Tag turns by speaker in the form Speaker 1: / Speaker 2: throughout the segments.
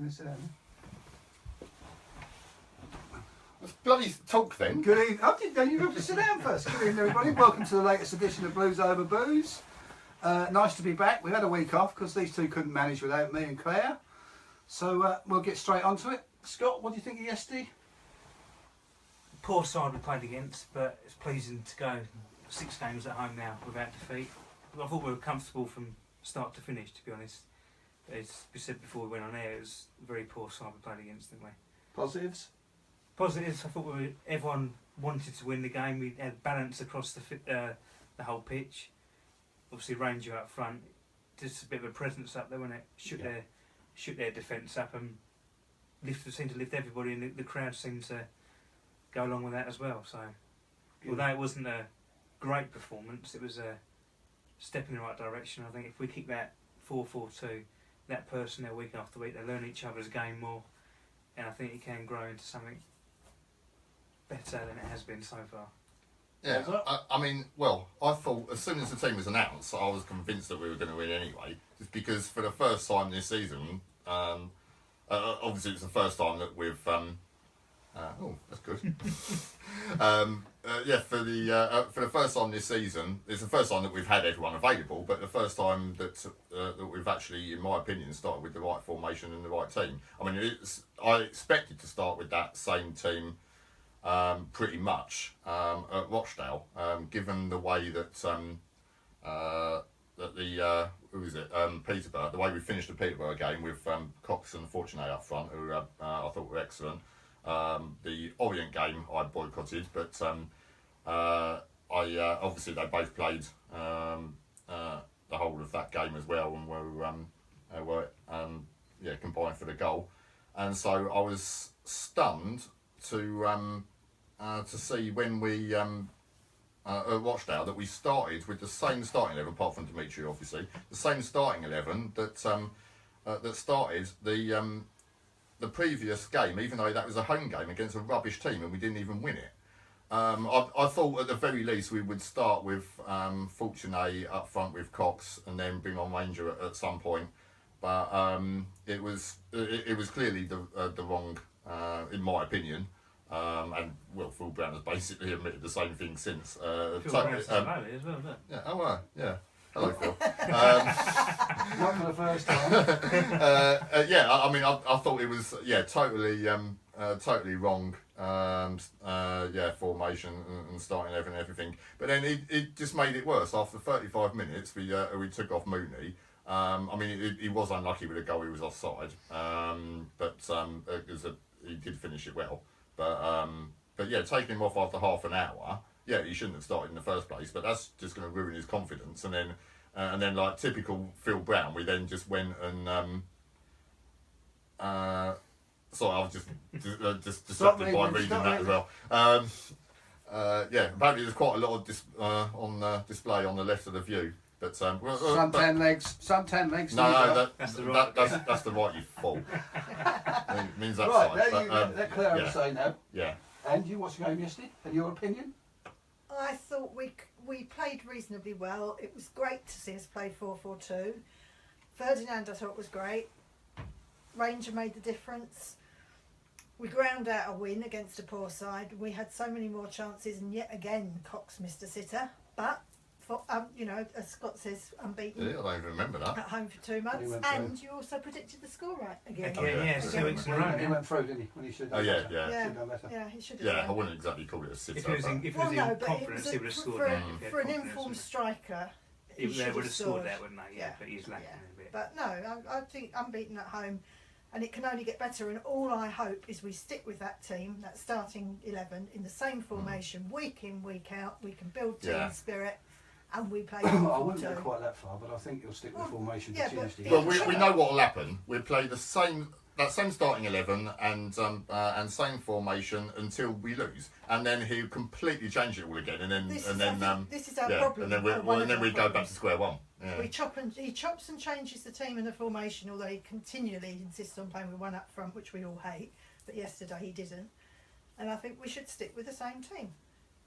Speaker 1: Let's bloody talk then.
Speaker 2: Good evening. Oh, you have to sit down first. Good evening, everybody. Welcome to the latest edition of Blues Over Booze. Nice to be back. We had a week off because these two couldn't manage without me and Claire. So we'll get straight onto it. Scott, what do you think of yesterday?
Speaker 3: Poor side we played against, but it's pleasing to go 6 games at home now without defeat. I thought we were comfortable from start to finish, to be honest. As we said before we went on air, it was a very poor side we played against, didn't we?
Speaker 2: Positives?
Speaker 3: Positives, I thought everyone wanted to win the game. We had balance across the whole pitch. Obviously, Ranger up front, just a bit of a presence up there, wasn't it? Shoot their defence up and seemed to lift everybody, and the crowd seemed to go along with that as well. So, although it wasn't a great performance, it was a step in the right direction. I think if we keep that 4-4-2, that personnel week after week, they learn each other's game more, and I think it can grow into something better than it has been so far.
Speaker 1: Yeah, I mean, well, I thought as soon as the team was announced, I was convinced that we were going to win anyway. Just because for the first time this season, obviously it's the first time that we've. Oh, that's good. For the first time this season, it's the first time that we've had everyone available, but the first time that we've actually, in my opinion, started with the right formation and the right team. I mean, I expected to start with that same team. Pretty much at Rochdale, given the way that Peterborough, the way we finished the Peterborough game with Cox and Fortuné up front, who I thought were excellent. The Orient game I boycotted, but obviously they both played the whole of that game as well, and were combined for the goal, and so I was stunned to see when we at Rochdale that we started with the same starting 11, apart from Dimitri, obviously, the same starting 11 that that started the previous game, even though that was a home game against a rubbish team and we didn't even win it. I thought at the very least we would start with Fortuné up front with Cox and then bring on Ranger at some point, but it was clearly the wrong. In my opinion, and Phil Brown has basically admitted the same thing since.
Speaker 3: Phil Brown's as well, isn't it?
Speaker 1: Yeah. Oh, right. Yeah. Hello, Phil.
Speaker 2: Not for the first time.
Speaker 1: I mean, I thought it was totally wrong. Formation and starting 11 and everything. But then it just made it worse. After 35 minutes, we took off Mooney. I mean, he was unlucky with a goal. He was offside. He did finish it well. But taking him off after half an hour, he shouldn't have started in the first place. But that's just going to ruin his confidence. And then like typical Phil Brown, we then just went and. Sorry, I was just distracted by reading that as well. Apparently there's quite a lot of on display on the left of the view. But
Speaker 2: suntan legs.
Speaker 1: No, that's the right. You fool. It means that's
Speaker 2: right.
Speaker 1: Right.
Speaker 2: There you go. Let Claire have a say now.
Speaker 1: Yeah.
Speaker 2: And you watched the game yesterday? And your opinion?
Speaker 4: I thought we played reasonably well. It was great to see us play 4-4-2. Ferdinand I thought was great. Ranger made the difference. We ground out a win against a poor side. We had so many more chances, and yet again Cox missed a sitter. But as Scott says, unbeaten.
Speaker 1: Yeah, I don't even remember that.
Speaker 4: At home for 2 months, and you also predicted the score right again.
Speaker 3: Yeah, 2 weeks in a row.
Speaker 2: He went through, didn't he? When he should have
Speaker 4: Yeah, he should have.
Speaker 1: Yeah, I wouldn't exactly call it a sit.
Speaker 3: If he was in confidence, he would have scored.
Speaker 4: For an informed striker,
Speaker 3: he would have scored that, wouldn't he? Yeah, but he's lacking a bit.
Speaker 4: But no, I think unbeaten at home, and it can only get better. And all I hope is we stick with that team, that starting 11, in the same formation, week in, week out. We can build team spirit. And we play.
Speaker 2: I wouldn't go quite that far, but I think he'll stick with formation for Tuesday.
Speaker 1: Well, we know what will happen. We'll play that same starting 11 and same formation until we lose, and then he'll completely change it all again, and then
Speaker 4: this is our problem.
Speaker 1: And then we go back to square one. Yeah.
Speaker 4: He chops and changes the team and the formation, although he continually insists on playing with one up front, which we all hate. But yesterday he didn't, and I think we should stick with the same team,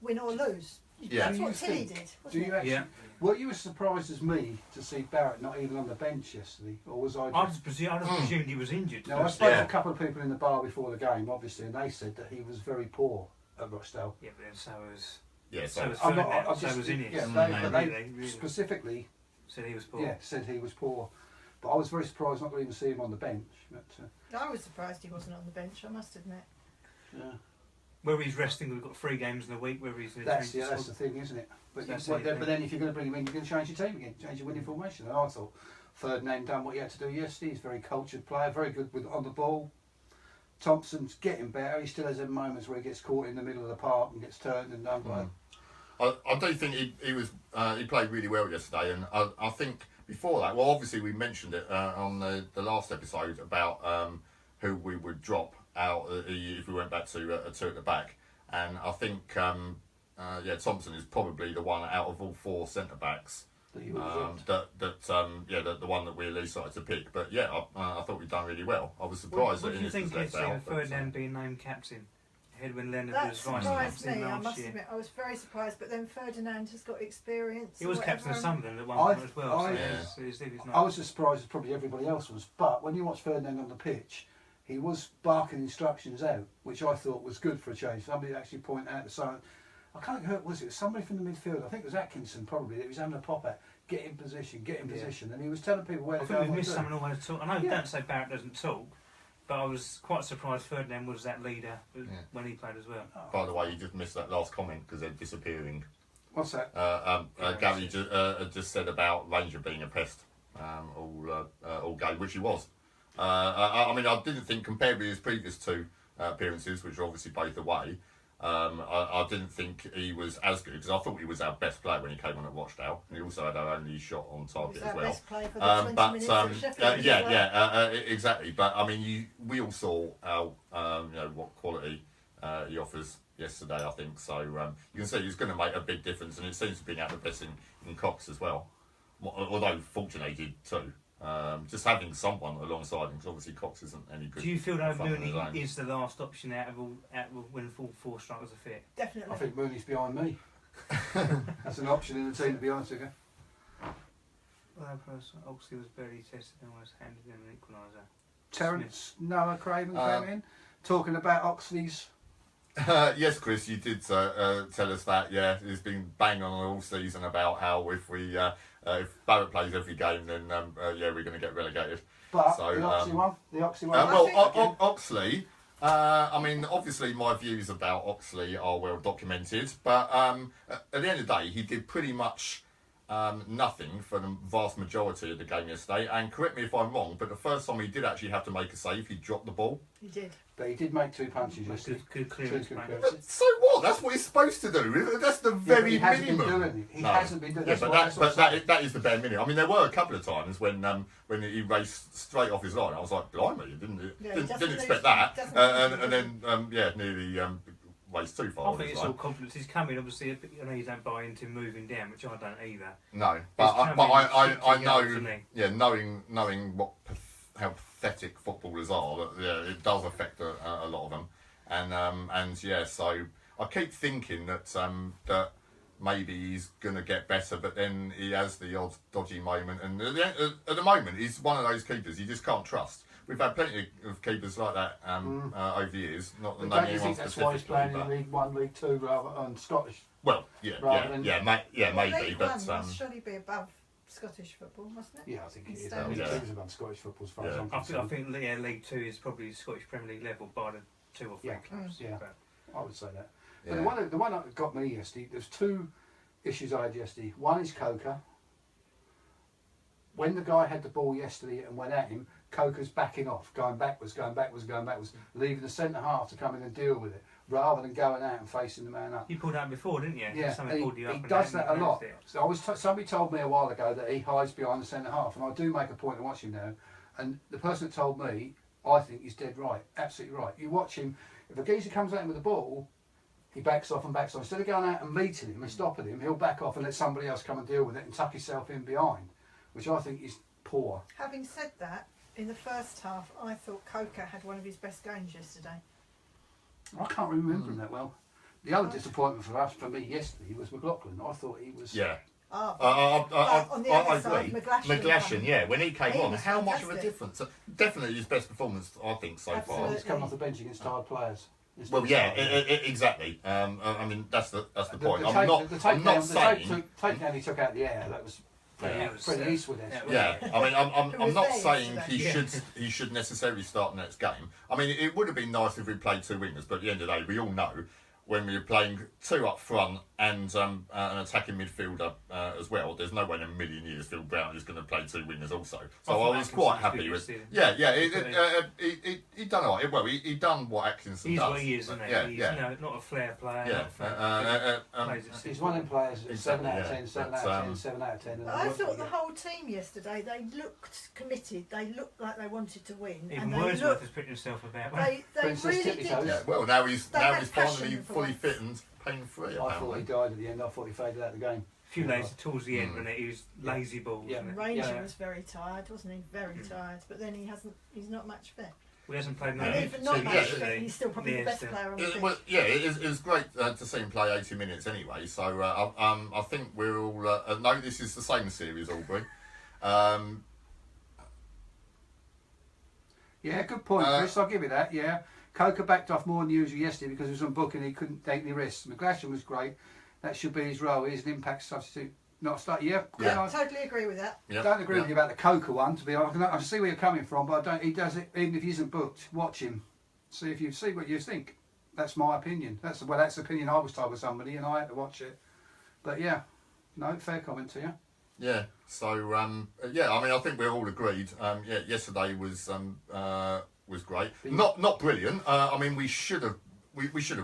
Speaker 4: win or lose.
Speaker 1: Yeah.
Speaker 4: That's
Speaker 2: Do you
Speaker 4: what Tilly
Speaker 2: think-
Speaker 4: did,
Speaker 2: Do
Speaker 4: wasn't
Speaker 2: you
Speaker 4: it?
Speaker 2: actually?
Speaker 3: Yeah.
Speaker 2: Were you as surprised as me to see Barrett not even on the bench yesterday, or was I?
Speaker 3: I
Speaker 2: Just...
Speaker 3: just presumed he was injured.
Speaker 2: No, I
Speaker 3: first.
Speaker 2: spoke
Speaker 1: Yeah.
Speaker 2: to a couple of people in the bar before the game, obviously, and they said that he was very poor at Rochdale.
Speaker 3: Yeah, but then so was
Speaker 1: Yeah,
Speaker 3: so
Speaker 1: so
Speaker 3: was
Speaker 2: I'm not-
Speaker 3: Ferdinand,
Speaker 2: I'm
Speaker 3: so
Speaker 2: just-
Speaker 3: was Innes.
Speaker 2: yeah,
Speaker 1: they-
Speaker 2: they
Speaker 3: really
Speaker 2: Specifically,
Speaker 3: said he was poor.
Speaker 2: yeah, said he was poor. But I was very surprised not to even see him on the bench. But,
Speaker 4: I was surprised he wasn't on the bench, I must admit.
Speaker 2: yeah.
Speaker 3: Whether he's resting, we've got 3 games in a week. Whether he's in
Speaker 2: That's
Speaker 3: training
Speaker 2: that's the
Speaker 3: squad.
Speaker 2: thing, isn't it? But,
Speaker 3: That's
Speaker 2: but,
Speaker 3: it,
Speaker 2: then,
Speaker 3: yeah.
Speaker 2: but then if you're going to bring him in, you're going to change your team again, change your winning formation. And I thought Ferdinand done what he had to do yesterday. He's a very cultured player, very good with on the ball. Thompson's getting better. He still has them moments where he gets caught in the middle of the park and gets turned and done by.
Speaker 1: I do think he played really well yesterday, and I think before that, well, obviously we mentioned it on the last episode about who we would drop out if we went back to a 2 at the back, and I think Thompson is probably the one out of all 4 centre backs
Speaker 2: That you would have dropped.
Speaker 1: the one that we at least started to pick. But yeah, I thought we'd done really well. I was
Speaker 3: What
Speaker 1: surprised
Speaker 3: do
Speaker 1: that
Speaker 3: you
Speaker 1: Innes
Speaker 3: think
Speaker 1: was left
Speaker 3: yesterday
Speaker 1: out.
Speaker 3: with
Speaker 1: but,
Speaker 3: Ferdinand being named captain? Edwin Leonard
Speaker 4: That
Speaker 3: was vice
Speaker 4: surprised
Speaker 3: captain
Speaker 4: me, I
Speaker 3: last
Speaker 4: must
Speaker 3: year.
Speaker 4: admit. I was very surprised, but then Ferdinand has got experience.
Speaker 3: He was
Speaker 4: or
Speaker 3: captain of
Speaker 4: whatever.
Speaker 3: Sunderland at one
Speaker 2: I-
Speaker 3: point as well.
Speaker 2: I-
Speaker 3: So
Speaker 1: Yeah.
Speaker 3: he's not.
Speaker 2: I was as surprised as probably everybody else was. But when you watch Ferdinand on the pitch, he was barking instructions out, which I thought was good for a change. Somebody actually pointed out the sign. I can't think who it was. It was somebody from the midfield. I think it was Atkinson probably. That he was having a pop at. Get in position, get in
Speaker 3: Yeah.
Speaker 2: position. And he was telling people where
Speaker 3: I
Speaker 2: to
Speaker 3: think
Speaker 2: go.
Speaker 3: we've
Speaker 2: and what
Speaker 3: missed
Speaker 2: to do.
Speaker 3: someone always talk. I know
Speaker 2: Yeah.
Speaker 3: don't say Barrett doesn't talk, but I was quite surprised Ferdinand was that leader when he played as well.
Speaker 1: by the way, you just missed that last comment because they're disappearing.
Speaker 2: What's that?
Speaker 1: Gary just said about Ranger being a pest all game, which he was. I mean, I didn't think compared with his previous 2 appearances, which were obviously both away, I didn't think he was as good because I thought he was our best player when he came on at Rochdale, and he also had our only shot on
Speaker 4: He was
Speaker 1: target
Speaker 4: our
Speaker 1: as well.
Speaker 4: best player for the 20 minutes at Sheffield. as well.
Speaker 1: Exactly. But I mean, we all saw how what quality he offers yesterday. I think so. You can see he's going to make a big difference, and it seems to be out the best in Cox as well. Although fortunately he did too. Just having someone alongside him, because obviously Cox isn't any good.
Speaker 3: Do you feel that
Speaker 1: front on his own.
Speaker 3: Mooney is the last option out of when full 4 strikers are fit?
Speaker 4: Definitely.
Speaker 2: I think Mooney's behind me. That's an option in the team, to be honest with you.
Speaker 3: Well, Oxley was barely tested and almost handed in an equaliser.
Speaker 2: Terence Noah Craven
Speaker 1: Um,
Speaker 2: came in talking about Oxley's.
Speaker 1: Yes, Chris, you did tell us that. Yeah, he's been banging on all season about how if Barrett plays every game, then we're going to get relegated.
Speaker 2: But
Speaker 1: So,
Speaker 2: the Oxley one, the Oxley one.
Speaker 1: Well,
Speaker 4: think-
Speaker 1: Oxley. I mean, obviously, my views about Oxley are well documented, but at the end of the day, he did pretty much nothing for the vast majority of the game yesterday. And correct me if I'm wrong, but the first time he did actually have to make a save, he dropped the ball.
Speaker 4: He did.
Speaker 2: But he did make 2 punches yesterday.
Speaker 3: Good clearance,
Speaker 2: Two
Speaker 3: mate.
Speaker 2: good
Speaker 1: But so what? That's what he's supposed to do. That's the
Speaker 2: Yeah, but
Speaker 1: very
Speaker 2: he hasn't
Speaker 1: minimum.
Speaker 2: been doing it. He
Speaker 1: No.
Speaker 2: hasn't been doing it.
Speaker 1: Yeah,
Speaker 2: That's
Speaker 1: but,
Speaker 2: why-
Speaker 1: that,
Speaker 2: that's what
Speaker 1: but
Speaker 2: I'm
Speaker 1: that, that is the bare minimum. I mean, there were a couple of times when he raced straight off his line. I was like, blimey, you didn't
Speaker 4: Yeah, he
Speaker 1: didn't
Speaker 4: doesn't
Speaker 1: expect
Speaker 4: lose-
Speaker 1: that.
Speaker 4: doesn't
Speaker 1: And then nearly raced too far.
Speaker 3: I
Speaker 1: on
Speaker 3: think
Speaker 1: his
Speaker 3: it's all
Speaker 1: line.
Speaker 3: confidence. He's coming, obviously. I know you don't buy into moving down, which I don't either.
Speaker 1: No, but
Speaker 3: coming
Speaker 1: I
Speaker 3: 60 yards, isn't
Speaker 1: know.
Speaker 3: he?
Speaker 1: Yeah, knowing how pathetic footballers are, that it does affect a lot of them. So I keep thinking that maybe he's going to get better, but then he has the odd dodgy moment. And at the moment, he's one of those keepers you just can't trust. We've had plenty of keepers like that over the years. Not
Speaker 2: But
Speaker 1: naming
Speaker 2: don't you
Speaker 1: anyone
Speaker 2: think that's why he's
Speaker 1: specifically,
Speaker 2: playing in
Speaker 1: but
Speaker 2: League 1, League 2 rather than Scottish?
Speaker 1: well,
Speaker 2: rather than-
Speaker 4: Well,
Speaker 1: maybe,
Speaker 4: League
Speaker 1: but
Speaker 4: One must surely be above Scottish football, mustn't it?
Speaker 2: Yeah, I think it is.
Speaker 4: Yeah.
Speaker 2: League
Speaker 1: Yeah.
Speaker 2: 2 is above Scottish football as far as
Speaker 1: Yeah.
Speaker 2: I'm
Speaker 3: I
Speaker 2: concerned.
Speaker 3: think League 2 is probably Scottish Premier League level by the 2 or 3
Speaker 2: Yeah.
Speaker 3: clubs.
Speaker 2: Yeah.
Speaker 3: But
Speaker 2: I would say that.
Speaker 1: yeah.
Speaker 2: But the one that got me yesterday, there's 2 issues I had yesterday. One is Coker. When the guy had the ball yesterday and went at him, Coker's backing off, going backwards, leaving the centre half to come in and deal with it, rather than going out and facing the man up.
Speaker 3: you pulled out before, didn't you?
Speaker 2: Yeah,
Speaker 3: Somebody
Speaker 2: and
Speaker 3: pulled you up
Speaker 2: he
Speaker 3: and
Speaker 2: does
Speaker 3: out
Speaker 2: that a
Speaker 3: and
Speaker 2: lot.
Speaker 3: bounced it.
Speaker 2: So somebody told me a while ago that he hides behind the centre half, and I do make a point of watching now. And the person that told me, I think he's dead right, absolutely right. You watch him, if a geezer comes at him with the ball, he backs off. Instead of going out and meeting him and stopping him, he'll back off and let somebody else come and deal with it and tuck himself in behind, which I think is poor.
Speaker 4: Having said that, in the first half, I thought Coker had one of his best games yesterday.
Speaker 2: I can't remember him that well. The other disappointment for me yesterday was McLaughlin. I thought he was.
Speaker 1: Yeah.
Speaker 4: Oh,
Speaker 1: I
Speaker 4: on the other
Speaker 1: agree.
Speaker 4: side, McGlashan
Speaker 1: Yeah, when he came
Speaker 4: He
Speaker 1: on,
Speaker 4: was
Speaker 1: how much of a
Speaker 4: fantastic.
Speaker 1: difference? Definitely his best performance, I think, so far.
Speaker 2: He's coming off the bench against tired players.
Speaker 1: Well, yeah, exactly. I mean, that's the point.
Speaker 2: The
Speaker 1: I'm not saying.
Speaker 2: takedown he took out the air, that was pretty Eastwood.
Speaker 1: Yeah, I mean, I'm
Speaker 4: was
Speaker 1: not
Speaker 4: there
Speaker 1: saying
Speaker 4: yesterday.
Speaker 1: he should necessarily start the next game. I mean, it would have been nice if we played two wingers, but at the end of the day, we all know when we're playing two up front and an attacking midfielder as well, there's no way in a million years Phil Brown is going to play two wingers also. So I was quite happy with. Yeah, he done all right. Well, he done what Atkinson
Speaker 3: He's
Speaker 1: does.
Speaker 3: what he is, isn't he?
Speaker 1: Yeah,
Speaker 3: He's
Speaker 1: yeah.
Speaker 3: not a flair player.
Speaker 1: Yeah,
Speaker 3: Not a flair player.
Speaker 2: He's one of them players,
Speaker 1: Exactly,
Speaker 2: 7 out of
Speaker 1: yeah.
Speaker 2: 10, 7
Speaker 1: But,
Speaker 2: out of 10, 7 out of 10. And
Speaker 4: I
Speaker 2: they
Speaker 4: thought
Speaker 2: work
Speaker 4: the
Speaker 2: like
Speaker 4: whole team yesterday, they looked committed. They looked like they wanted to win.
Speaker 3: Even
Speaker 4: and they
Speaker 3: Wordsworth
Speaker 4: looked,
Speaker 3: has put himself about.
Speaker 4: they
Speaker 2: Princess
Speaker 4: really
Speaker 2: Tippy
Speaker 4: did.
Speaker 2: Toes.
Speaker 1: Yeah, well, now he's
Speaker 4: They had
Speaker 1: finally
Speaker 4: passion for
Speaker 1: fully
Speaker 4: once.
Speaker 1: fit and pain free.
Speaker 2: I thought he died at the end. I thought he faded out of the game.
Speaker 3: A few lazy towards the end,
Speaker 1: Mm.
Speaker 3: when he was lazy balls.
Speaker 2: Yeah.
Speaker 3: wasn't it?
Speaker 4: Ranger
Speaker 3: Yeah.
Speaker 4: was very tired, wasn't he? Very tired. But then he's not much fit.
Speaker 3: He hasn't played
Speaker 4: And
Speaker 3: no
Speaker 4: even not
Speaker 1: yeah,
Speaker 4: much
Speaker 1: yeah.
Speaker 4: fit, he's still probably the best
Speaker 3: still.
Speaker 4: player on the pitch.
Speaker 1: Well, yeah, it was great to see him play 80 minutes anyway. So I think we're all no. This is the same series, Albury.
Speaker 2: Yeah, good point, Chris. I'll give you that. Yeah, Coker backed off more than usual yesterday because he was on book and he couldn't take any risks. McGlashan was great. That should be his role. He's an impact substitute. Not start. Yeah.
Speaker 1: Yeah.
Speaker 2: I
Speaker 4: Totally agree with that.
Speaker 1: Yeah,
Speaker 2: don't agree
Speaker 1: yeah.
Speaker 2: with you about the Coker one. To be honest, I can see where you're coming from, but I don't. He does it even if he isn't booked. Watch him. See what you think. That's my opinion. That's the opinion I was told with somebody, and I had to watch it. But yeah, no, fair comment to you.
Speaker 1: Yeah. So yeah, I mean, I think we're all agreed. Yeah, yesterday was great. Not brilliant. I mean, we should have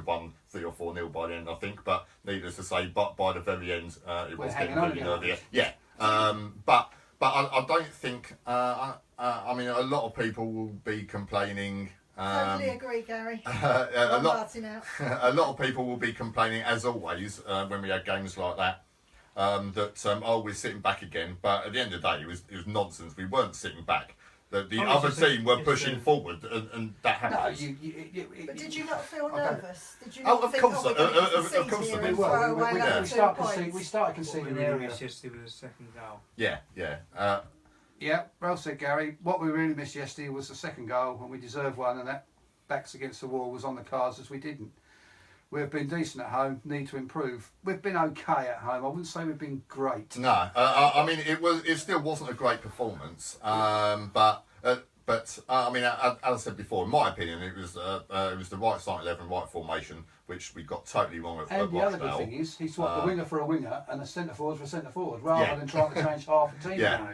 Speaker 1: won 3 or 4-0 by the end, I think. But needless to say, but by the very end, it was getting really nervy. Yeah. But I don't think. I mean, a lot of people will be complaining.
Speaker 4: Totally agree, Gary.
Speaker 1: A lot.
Speaker 4: Martin out.
Speaker 1: A lot of people will be complaining, as always, when we had games like that. That we're sitting back again. But at the end of the day, it was nonsense. We weren't sitting back. The other team were pushing forward, and that
Speaker 2: No,
Speaker 1: happened.
Speaker 4: But did you not feel
Speaker 2: Okay.
Speaker 4: nervous? Did you
Speaker 1: Oh,
Speaker 4: not
Speaker 1: of
Speaker 4: think,
Speaker 1: course,
Speaker 4: we're going to
Speaker 1: of
Speaker 4: concede
Speaker 1: course
Speaker 4: here
Speaker 1: we
Speaker 4: and
Speaker 1: were.
Speaker 4: throw away
Speaker 1: we
Speaker 4: another
Speaker 1: did.
Speaker 4: 2
Speaker 2: started
Speaker 4: points?
Speaker 3: What
Speaker 2: conceding.
Speaker 3: were their areas yesterday with the second goal?
Speaker 1: Yeah.
Speaker 2: Yeah, well said, Gary. What we really missed yesterday was the second goal, and we deserved one, and that backs against the wall was on the cards as we didn't. We've been decent at home, need to improve. We've been okay at home. I wouldn't say we've been great.
Speaker 1: No, I mean it still wasn't a great performance. But I mean, as I said before, in my opinion, it was the right starting 11, right formation, which we got totally wrong at
Speaker 2: And the other good
Speaker 1: Rochdale.
Speaker 2: thing is, he swapped a winger for a winger and a centre forward for a centre forward, rather than trying to change half the team.
Speaker 1: Yeah.
Speaker 3: No,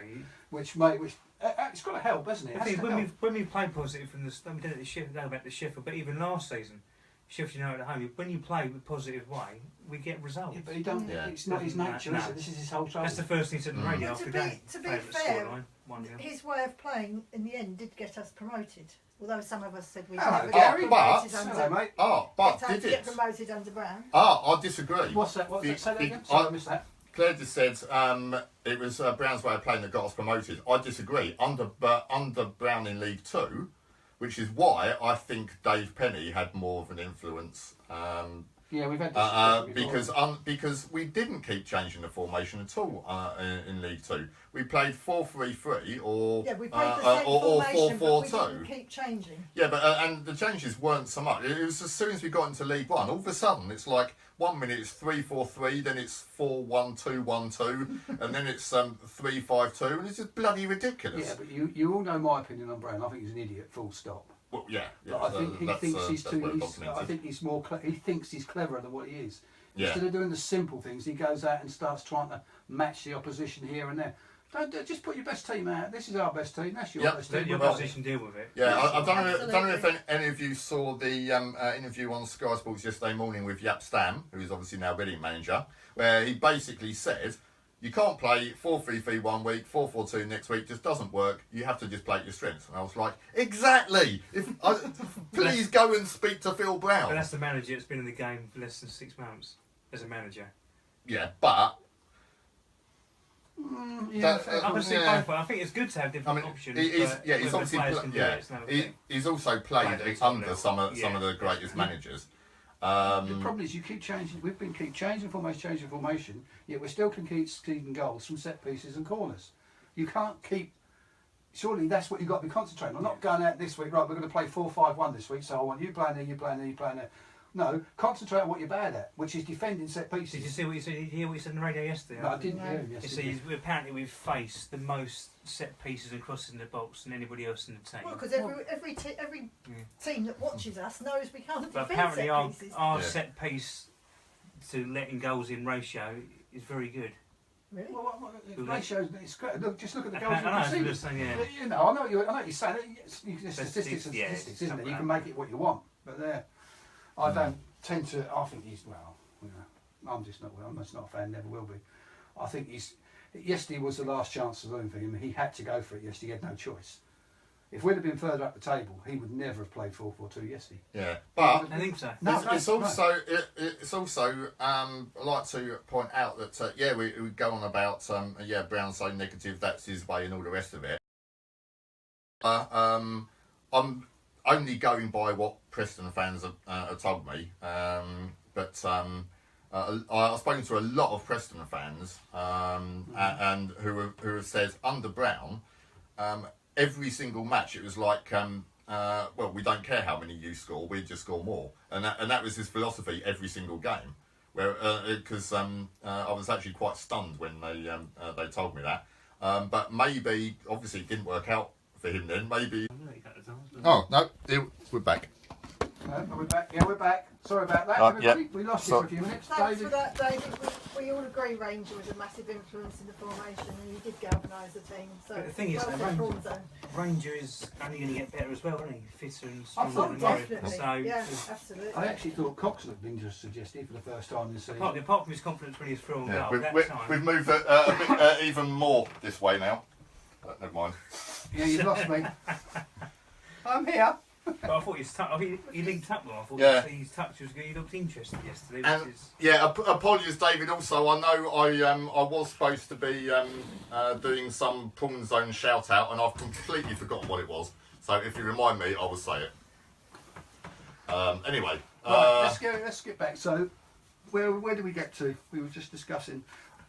Speaker 2: Which it's got to help, hasn't it?
Speaker 3: I think when we play positive from the start, we did it at Sheffield, going back to Sheffield, but even last season, Sheffield United at home, when you play with positive way, we get results.
Speaker 2: Yeah, but he don't.
Speaker 1: Yeah.
Speaker 2: It's not his nature,
Speaker 3: No.
Speaker 2: is it? This is his whole trouble.
Speaker 3: That's the first thing he said on the radio
Speaker 4: But
Speaker 3: after
Speaker 4: to
Speaker 3: the
Speaker 4: be-
Speaker 3: game.
Speaker 4: to be
Speaker 3: Favourite
Speaker 4: fair,
Speaker 3: scoreline, 1-0.
Speaker 4: His way of playing in the end did get us promoted. Although some of us said we'd
Speaker 2: Hello,
Speaker 4: never
Speaker 2: Gary.
Speaker 4: get
Speaker 1: But-
Speaker 4: promoted
Speaker 2: Hello,
Speaker 4: under,
Speaker 2: mate.
Speaker 1: But
Speaker 4: get
Speaker 1: did it?
Speaker 4: promoted under Brown.
Speaker 1: I disagree.
Speaker 2: What's that? What's
Speaker 1: Be-
Speaker 2: that? Say that
Speaker 1: be-
Speaker 2: again. Sorry, I missed that.
Speaker 1: Claire just said it was Brown's way of playing that got us promoted. I disagree. Under Brown in League 2, which is why I think Dave Penny had more of an influence.
Speaker 2: Yeah, we've had this before.
Speaker 1: Because we didn't keep changing the formation at all in League 2. We played 4-3-3 or
Speaker 4: Yeah, we played the same formation, but we
Speaker 1: 4-4-2.
Speaker 4: didn't keep changing.
Speaker 1: Yeah, but and the changes weren't so much. It was as soon as we got into League 1, all of a sudden it's like 1 minute it's 3-4-3, then it's 4-1-2-1-2, and then it's 3-5-2, and it's just bloody ridiculous.
Speaker 2: Yeah, but you all know my opinion on Brown. I think he's an idiot. Full stop.
Speaker 1: Well, yeah,
Speaker 2: But I think he
Speaker 1: that's,
Speaker 2: thinks he's
Speaker 1: that's
Speaker 2: too.
Speaker 1: well
Speaker 2: He's,
Speaker 1: documented.
Speaker 2: I think he's more. He thinks he's cleverer than what he is.
Speaker 1: Yeah.
Speaker 2: Instead of doing the simple things, he goes out and starts trying to match the opposition here and there. Just put your best team out. This is our best team. That's your
Speaker 1: Yep.
Speaker 2: best
Speaker 3: Let
Speaker 2: team.
Speaker 3: your
Speaker 2: We've got
Speaker 3: opposition deal with it.
Speaker 1: Yeah, I don't know if
Speaker 4: Absolutely.
Speaker 1: any of you saw the interview on Sky Sports yesterday morning with Jaap Stam, who is obviously now Reading manager, where he basically said, you can't play 4-3-3 1 week, 4-4-2 next week, just doesn't work. You have to just play to your strengths. And I was like, exactly! Please go and speak to Phil
Speaker 3: But
Speaker 1: Brown.
Speaker 3: that's the manager that's been in the game for less than 6 months as a manager.
Speaker 1: Yeah, but...
Speaker 2: Yeah,
Speaker 1: that-
Speaker 3: I can see
Speaker 1: yeah.
Speaker 3: both. I think it's good to have
Speaker 1: I
Speaker 3: different
Speaker 1: mean,
Speaker 3: options.
Speaker 1: he's
Speaker 3: but
Speaker 1: he's
Speaker 3: whether
Speaker 1: obviously
Speaker 3: players can do it, it's another thing.
Speaker 1: he's also played
Speaker 3: Played at top
Speaker 1: under
Speaker 3: level.
Speaker 1: some of
Speaker 3: Yeah.
Speaker 1: the greatest managers,
Speaker 2: The problem is you keep changing. We've been keep changing formation, yet we still can keep scoring goals from set pieces and corners. You can't keep. Surely that's what you've got to be concentrating on. Not going out this week. Right, we're going to play 4-5-1 this week. So I want you playing there, you playing there, you playing there. No, concentrate on what you're bad at, which is defending set pieces.
Speaker 3: Did you see what you said? Did you hear what you said on the radio yesterday?
Speaker 2: No, I didn't hear him
Speaker 3: You
Speaker 2: yesterday.
Speaker 3: see, apparently we've faced the most set pieces and crosses in the box than anybody else in the team.
Speaker 4: Well, because every team that watches us knows we can't
Speaker 3: But
Speaker 4: defend
Speaker 3: apparently our,
Speaker 4: set pieces.
Speaker 3: our
Speaker 1: Yeah.
Speaker 3: set piece to letting goals in ratio is very good.
Speaker 4: Really?
Speaker 2: Well, ratios, it's great. Look, just look at the goals
Speaker 3: I know, I was
Speaker 2: we've
Speaker 3: just saying, yeah.
Speaker 2: You know, I know what you're saying. Statistics and
Speaker 3: Statistics, yeah,
Speaker 2: statistics, isn't
Speaker 3: stuff
Speaker 2: it?
Speaker 3: like
Speaker 2: You
Speaker 3: that.
Speaker 2: can make it what you want. But there, I don't tend to. I think he's well. You know, I'm just not. I'm just not a fan. Never will be. I think he's. Yesterday was the last chance saloon for him. He had to go for it yesterday. He had no choice. If we'd have been further up the table, he would never have played 4-4-2 yesterday.
Speaker 1: Yeah, but
Speaker 3: I think so.
Speaker 2: No,
Speaker 1: it's also it's also I like to point out that yeah we go on about yeah Brown's so negative, that's his way and all the rest of it. I'm only going by what Preston fans have told me, but I've spoken to a lot of Preston fans and who have said under Brown. Every single match, it was like, well, we don't care how many you score, we just score more, and that was his philosophy every single game. Where because I was actually quite stunned when they told me that, but maybe obviously it didn't work out for him then. Maybe. Oh no, we're back.
Speaker 2: Are we back? Yeah, we're back. Sorry about that,
Speaker 1: Yeah.
Speaker 2: everybody. We lost you for a few minutes.
Speaker 4: Thanks for
Speaker 2: David.
Speaker 4: that, David. We all agree Ranger was a massive influence in the formation, and he did galvanise the team. So
Speaker 3: But the thing is,
Speaker 4: well
Speaker 3: though,
Speaker 4: said,
Speaker 3: Ranger-
Speaker 4: Prawn Zone.
Speaker 3: Ranger is only going to get better as well, isn't he? Fitter and
Speaker 2: I
Speaker 3: stronger
Speaker 2: thought
Speaker 3: than
Speaker 4: Definitely.
Speaker 3: Murray. So,
Speaker 4: Yeah, absolutely.
Speaker 2: I actually thought Cox looked dangerous suggestive for the first time this season.
Speaker 3: apart from his confidence when he's through on
Speaker 1: Yeah,
Speaker 3: goal, that
Speaker 1: we've
Speaker 3: time.
Speaker 1: moved a bit even more this way now. But never mind.
Speaker 2: Yeah, you've lost me. I'm here.
Speaker 3: But I thought he linked up well. I thought
Speaker 1: Yeah.
Speaker 3: his touch was good. He looked interested yesterday,
Speaker 1: And
Speaker 3: which is...
Speaker 1: yeah, apologies, David. Also, I know I was supposed to be doing some Prawn Zone shout out, and I've completely forgotten what it was. So if you remind me, I will say it. Anyway,
Speaker 2: Right, let's get back. So, where did we get to? We were just discussing.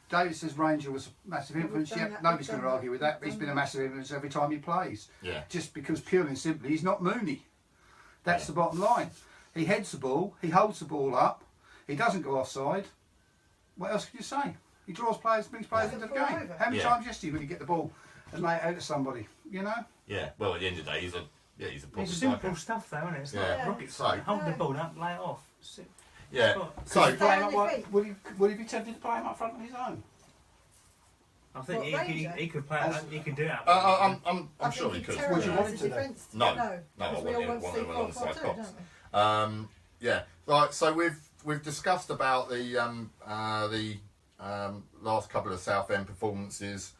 Speaker 2: David says Ranger was a massive influence.
Speaker 4: done
Speaker 2: Yeah,
Speaker 4: that,
Speaker 2: nobody's
Speaker 4: we've
Speaker 2: going to
Speaker 4: done
Speaker 2: argue with
Speaker 4: that,
Speaker 2: that. But he's
Speaker 4: we've
Speaker 2: been a
Speaker 4: done
Speaker 2: massive influence every time he plays.
Speaker 1: yeah,
Speaker 2: Just because purely and simply he's not Mooney. That's
Speaker 1: Yeah.
Speaker 2: the bottom line. He heads the ball. He holds the ball up. He doesn't go offside. What else can you say? He draws players, brings players into the
Speaker 4: Fall
Speaker 2: game.
Speaker 4: over.
Speaker 2: How many
Speaker 1: Yeah.
Speaker 2: times yesterday when you get the ball and lay it out to somebody? You know.
Speaker 1: yeah. Well, at the end of the day, he's a proper
Speaker 3: It's
Speaker 1: striker.
Speaker 3: simple stuff, though, isn't it? It's
Speaker 1: Yeah.
Speaker 3: not rocket
Speaker 1: So-
Speaker 3: science. Hold the
Speaker 4: No.
Speaker 3: ball up, lay it off.
Speaker 1: Yeah.
Speaker 3: Spot.
Speaker 1: So
Speaker 4: Stay on your feet.
Speaker 2: Would he be tempted to play him up front on his own?
Speaker 3: I think
Speaker 4: What, Ranger?
Speaker 3: he could play.
Speaker 2: As-
Speaker 3: He could do it.
Speaker 1: I'm sure he
Speaker 4: think
Speaker 1: could.
Speaker 4: he'd
Speaker 2: Would you want him
Speaker 4: terrorise
Speaker 2: to
Speaker 4: the
Speaker 2: then?
Speaker 4: defence.
Speaker 1: No.
Speaker 4: No,
Speaker 1: I
Speaker 4: because we all want to see
Speaker 1: want him alongside
Speaker 4: 4-4-2,
Speaker 1: Cox.
Speaker 4: don't we?
Speaker 1: Yeah, right. So we've discussed about the last couple of Southend performances.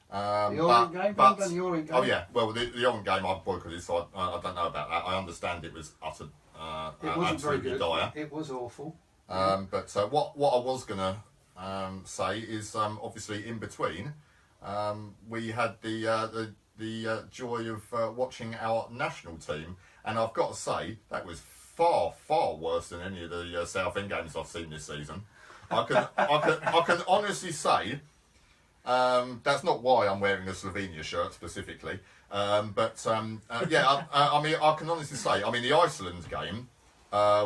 Speaker 2: The Orient game?
Speaker 1: but
Speaker 2: Haven't done the Orient game?
Speaker 1: oh yeah, well the Orient game I boycotted, so I don't know about that. I understand it was utter,
Speaker 2: It wasn't very
Speaker 1: absolutely
Speaker 2: good.
Speaker 1: dire.
Speaker 2: It was awful.
Speaker 1: But what I was gonna say is obviously in between we had the joy of watching our national team, and I've got to say that was far worse than any of the Southend games I've seen this season. I can honestly say that's not why I'm wearing a Slovenia shirt specifically, but yeah, I mean I can honestly say, I mean the Iceland game.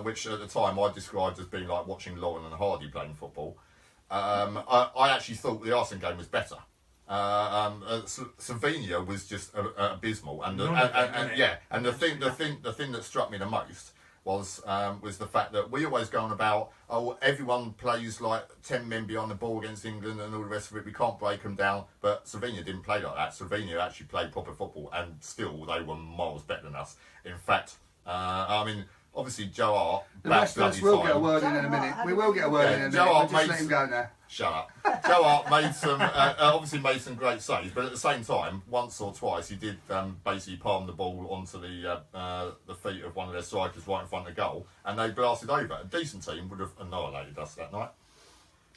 Speaker 1: Which at the time I described as being like watching Lauren and Hardy playing football. I actually thought the Iceland game was better. Slovenia was just abysmal, and the thing that struck me the most was the fact that we always go on about everyone plays like 10 men behind the ball against England and all the rest of it. We can't break them down, but Slovenia didn't play like that. Slovenia actually played proper football, and still they were miles better than us. In fact, I mean. Obviously, Joe Hart.
Speaker 2: The rest of us will get a word in a minute. We will get a word in a minute.
Speaker 1: Joe
Speaker 2: We'll
Speaker 1: Hart
Speaker 2: just let
Speaker 1: made-
Speaker 2: him go now.
Speaker 1: Shut up. Joe Hart made some, obviously made some great saves, but at the same time, once or twice, he did basically palm the ball onto the feet of one of their strikers right in front of the goal, and they blasted over. A decent team would have annihilated us that night.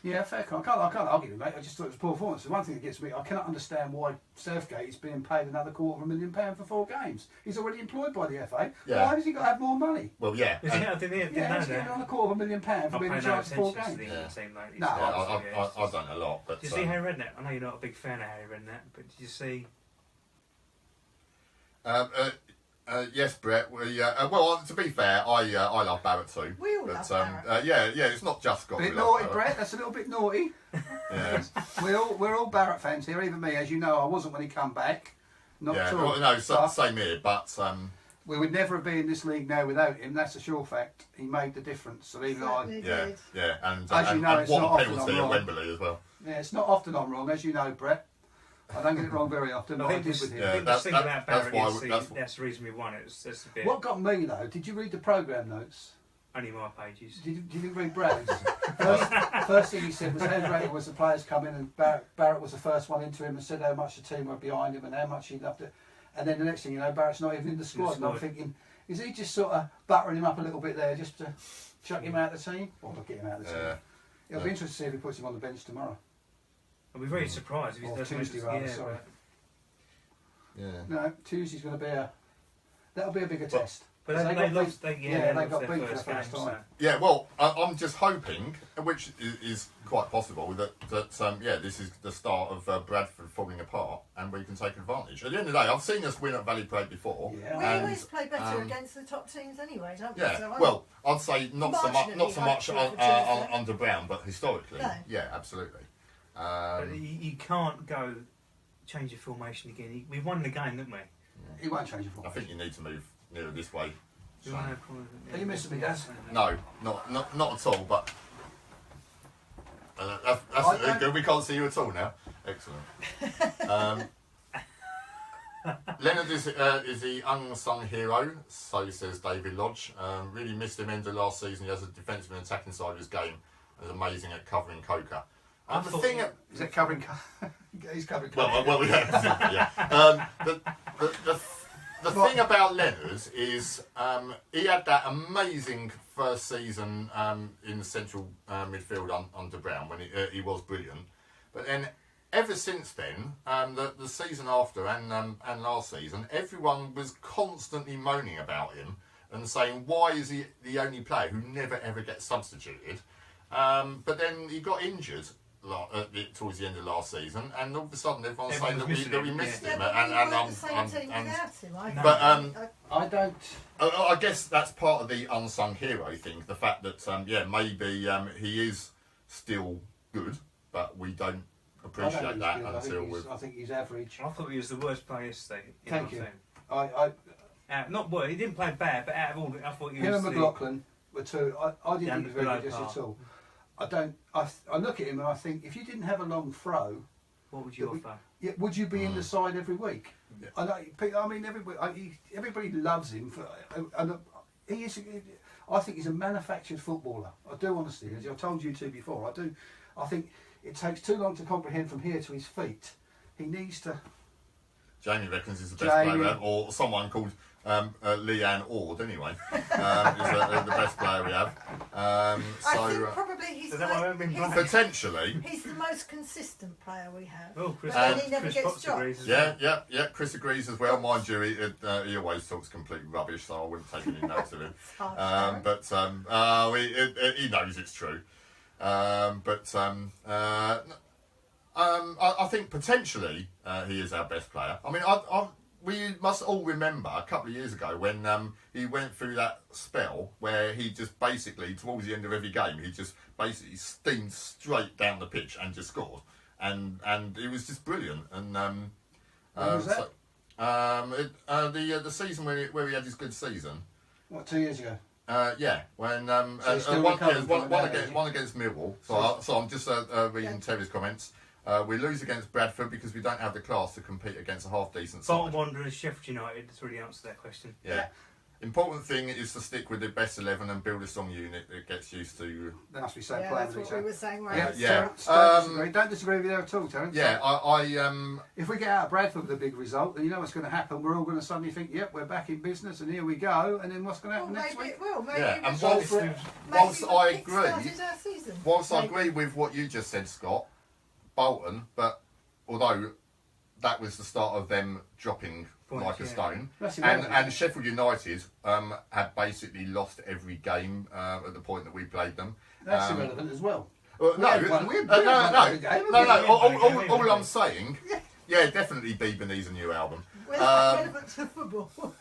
Speaker 2: Yeah, fair. I can't argue with it, mate. I just thought it was poor performance. The one thing that gets me, I cannot understand why Southgate is being paid another £250,000 for 4 games. He's already employed by the FA.
Speaker 1: Yeah.
Speaker 2: Why has he got to have more money?
Speaker 1: Well, yeah.
Speaker 3: I didn't
Speaker 2: Yeah,
Speaker 3: know
Speaker 2: he's getting
Speaker 3: that.
Speaker 2: on £250,000 for
Speaker 3: I
Speaker 2: being
Speaker 3: pay
Speaker 2: in
Speaker 3: no
Speaker 2: charge of 4
Speaker 3: attention to
Speaker 2: games.
Speaker 3: the
Speaker 1: Yeah.
Speaker 3: team lately.
Speaker 2: No,
Speaker 1: I've done a lot, but
Speaker 3: Did you see Harry Redknapp? I know you're not a big fan of Harry Redknapp, but did you see?
Speaker 1: yes, Brett. Well, to be fair, I love Barrett too.
Speaker 4: We all
Speaker 1: but,
Speaker 4: love Barrett.
Speaker 1: yeah, it's not just got.
Speaker 2: Bit naughty, Brett. That's a little bit naughty.
Speaker 1: Yeah,
Speaker 2: We're all Barrett fans here, even me. As you know, I wasn't when he come back. Not
Speaker 1: yeah.
Speaker 2: at all.
Speaker 1: Well, no,
Speaker 2: But
Speaker 1: same here. But
Speaker 2: we would never be in this league now without him. That's a sure fact. He made the difference. So even I,
Speaker 4: Certainly
Speaker 1: yeah,
Speaker 4: did.
Speaker 1: yeah, and
Speaker 2: As you know,
Speaker 1: and
Speaker 2: it's
Speaker 1: what
Speaker 2: not
Speaker 1: a
Speaker 2: often
Speaker 1: penalty
Speaker 2: I'm
Speaker 1: at
Speaker 2: wrong.
Speaker 1: Wembley as well.
Speaker 2: yeah, it's not often I'm wrong, as you know, Brett. I don't get it wrong very often. But I did with him.
Speaker 1: Yeah,
Speaker 3: I think the
Speaker 1: that's-
Speaker 3: thing
Speaker 1: that-
Speaker 3: about
Speaker 1: that's
Speaker 3: Barrett
Speaker 1: why
Speaker 3: is
Speaker 1: that's-
Speaker 3: that's the reason we won it. That's a bit
Speaker 2: What got me though? Did you read the programme notes?
Speaker 3: only my pages.
Speaker 2: Did you read Brad's? first thing he said was how great it was the players come in and Barrett was the first one into him and said how much the team were behind him and how much he loved it. And then the next thing you know, Barrett's not even in the squad. And I'm thinking, is he just sort of buttering him up a little bit there just to chuck him out of the team? Or not get him out of the team? It'll be interesting to see if he puts him on the bench tomorrow.
Speaker 3: I'll be very surprised if he
Speaker 2: Or
Speaker 3: doesn't.
Speaker 2: Tuesday, rather, sorry.
Speaker 1: Yeah.
Speaker 2: No, Tuesday's going to be that'll be a bigger
Speaker 1: But-
Speaker 2: test.
Speaker 3: But
Speaker 2: They
Speaker 3: they
Speaker 2: got
Speaker 3: lost.
Speaker 2: beat-
Speaker 3: They
Speaker 2: they
Speaker 3: lost
Speaker 2: got
Speaker 3: their
Speaker 2: beat for the
Speaker 3: first
Speaker 2: first
Speaker 3: game.
Speaker 2: time.
Speaker 3: So.
Speaker 1: Yeah, well, I'm just hoping, which is quite possible, that this is the start of Bradford falling apart, and we can take advantage. At the end of the day, I've seen us win at Valley Parade before.
Speaker 2: Yeah.
Speaker 4: We
Speaker 1: and,
Speaker 4: always play better
Speaker 1: um,
Speaker 4: against the top teams anyway, don't we?
Speaker 1: Yeah,
Speaker 4: So
Speaker 1: well, I'd say not so much
Speaker 4: Marginally hopeful for Tuesday.
Speaker 1: under Brown, but historically,
Speaker 4: No.
Speaker 1: yeah, absolutely.
Speaker 3: But you can't go change your formation again. We won the game, didn't we?
Speaker 2: He won't change it for
Speaker 1: I think you need to move nearer this way.
Speaker 3: We
Speaker 1: Shane.
Speaker 3: won our corner, didn't we?
Speaker 2: Are you missing me, Daz?
Speaker 1: No, not at all. But that's
Speaker 2: I-
Speaker 1: good. We can't see you at all now. Excellent. Leonard is the unsung hero, so says David Lodge. Really missed him end of last season. He has a defensive and attacking side of his game. And is amazing at covering Coker.
Speaker 3: I
Speaker 1: The
Speaker 3: thought-
Speaker 1: thing,
Speaker 2: Is it covering? He's covering.
Speaker 1: well, yeah. The thing about Leonard is he had that amazing first season in the central midfield under Brown when he was brilliant. But then ever since then, the season after and last season, everyone was constantly moaning about him and saying, why is he the only player who never ever gets substituted? But then he got injured towards the end of last season, and all of a sudden everyone's saying
Speaker 3: Everyone's
Speaker 1: that we
Speaker 3: missing him,
Speaker 1: missed
Speaker 4: Yeah,
Speaker 1: him.
Speaker 4: but
Speaker 1: And
Speaker 4: we weren't the same team
Speaker 1: and-
Speaker 4: without him. I
Speaker 3: No.
Speaker 1: But,
Speaker 2: I don't.
Speaker 1: I guess that's part of the unsung hero thing. The fact that maybe he is still good, but we don't
Speaker 2: I
Speaker 1: appreciate
Speaker 2: don't
Speaker 1: that
Speaker 2: think he's good.
Speaker 1: until we've.
Speaker 2: I think he's average.
Speaker 3: I thought he was the worst player yesterday. In
Speaker 2: Thank
Speaker 3: our
Speaker 2: you.
Speaker 3: team.
Speaker 2: I
Speaker 3: Not well. He didn't play bad, but out of all, I thought he
Speaker 2: him
Speaker 3: was
Speaker 2: and
Speaker 3: the.
Speaker 2: McLaughlin were two. I didn't
Speaker 3: Yeah,
Speaker 2: think he was very
Speaker 3: below
Speaker 2: good just
Speaker 3: par.
Speaker 2: at all. I don't. I look at him and I think if you didn't have a long throw,
Speaker 3: What would you
Speaker 2: that we-
Speaker 3: offer?
Speaker 2: would you be in the side every week?
Speaker 1: Yeah.
Speaker 2: I mean, everybody loves him for, and he is. I think he's a manufactured footballer. I do honestly, as I told you two before. I do. I think it takes too long to comprehend from here to his feet. He needs to.
Speaker 1: Jamie reckons he's the best
Speaker 2: Jamie.
Speaker 1: player, or someone called Leanne Ord, anyway, is the best player we have.
Speaker 4: I
Speaker 1: So
Speaker 4: think probably he's,
Speaker 3: Is that why I haven't been
Speaker 4: he's,
Speaker 3: blind?
Speaker 1: potentially,
Speaker 4: he's the most consistent player we have.
Speaker 3: Oh, Chris,
Speaker 4: But then he never
Speaker 3: Chris
Speaker 4: gets
Speaker 3: Potts
Speaker 4: dropped.
Speaker 3: agrees as
Speaker 1: yeah.
Speaker 3: well.
Speaker 1: Chris agrees as well. Mind you, he always talks complete rubbish, so I wouldn't take any notes of him.
Speaker 4: It's hard to
Speaker 1: But he knows it's true. I think potentially he is our best player. I mean, we must all remember a couple of years ago when he went through that spell where he just basically, towards the end of every game, he just basically steamed straight down the pitch and just scored. And it was just brilliant. And
Speaker 2: When was that?
Speaker 1: the season where he had his good season.
Speaker 2: What, 2 years ago?
Speaker 1: When
Speaker 2: So he's still
Speaker 1: one
Speaker 2: recovering from that,
Speaker 1: against
Speaker 2: is he?
Speaker 1: one against Millwall.
Speaker 2: So-
Speaker 1: So I'm just reading Terry's comments. We lose against Bradford because we don't have the class to compete against a half decent side.
Speaker 3: Bolton Wanderers, Sheffield United. That's really answered that question.
Speaker 1: Yeah. important thing is to stick with the best 11 and build a strong unit that gets used to.
Speaker 2: There must be so
Speaker 4: Yeah,
Speaker 2: playing
Speaker 4: that's
Speaker 2: with each
Speaker 4: what we
Speaker 2: other.
Speaker 4: were saying. Right?
Speaker 2: Yeah,
Speaker 1: Yeah.
Speaker 2: Don't disagree with you there at all, Terence.
Speaker 1: Yeah,
Speaker 2: If we get out of Bradford with a big result, then you know what's going to happen. We're all going to suddenly think, "Yep, we're back in business, and here we go." And then what's going to
Speaker 4: Well,
Speaker 2: happen next
Speaker 4: maybe
Speaker 2: week?
Speaker 4: it will. Maybe
Speaker 1: Yeah,
Speaker 4: it
Speaker 1: and
Speaker 4: will.
Speaker 1: whilst-
Speaker 4: Maybe
Speaker 1: whilst
Speaker 4: we've
Speaker 1: I agree-
Speaker 4: kickstarted our season.
Speaker 1: whilst I
Speaker 4: Maybe.
Speaker 1: agree with what you just said, Scott, Bolton, but although that was the start of them dropping
Speaker 3: Points,
Speaker 1: like a
Speaker 3: yeah.
Speaker 1: stone,
Speaker 2: That's
Speaker 1: and
Speaker 2: irrelevant.
Speaker 1: Sheffield United had basically lost every game at the point that we played them.
Speaker 2: That's irrelevant as well.
Speaker 1: No,
Speaker 2: We had one- we had one good game,
Speaker 1: no.
Speaker 3: haven't we?
Speaker 1: All I'm saying, yeah, definitely Beebenese a new album.
Speaker 4: Where's that relevant to football?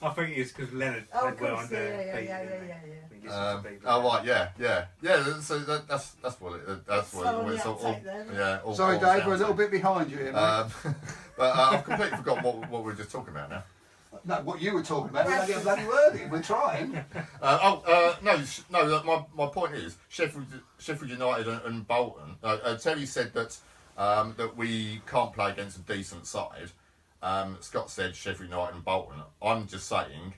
Speaker 3: I think it's because Leonard
Speaker 4: Oh,
Speaker 3: played
Speaker 4: of
Speaker 3: well
Speaker 4: course,
Speaker 3: under
Speaker 4: yeah.
Speaker 3: Beaton,
Speaker 4: Yeah.
Speaker 3: didn't he? He listened to Beaton.
Speaker 1: Oh right, yeah. So that's what
Speaker 4: Slow on the
Speaker 1: it's all,
Speaker 4: uptake then.
Speaker 1: yeah. All,
Speaker 2: Sorry,
Speaker 1: all
Speaker 2: Dave,
Speaker 1: sounds
Speaker 2: we're a little
Speaker 1: like.
Speaker 2: bit behind you here, mate.
Speaker 1: But I've completely forgotten what we were just talking about now.
Speaker 2: No, what you were talking about, we're not getting bloody wordy. We're trying.
Speaker 1: No. My point is Sheffield United and Bolton. Terry said that that we can't play against a decent side. Scott said Sheffield United and Bolton. I'm just saying,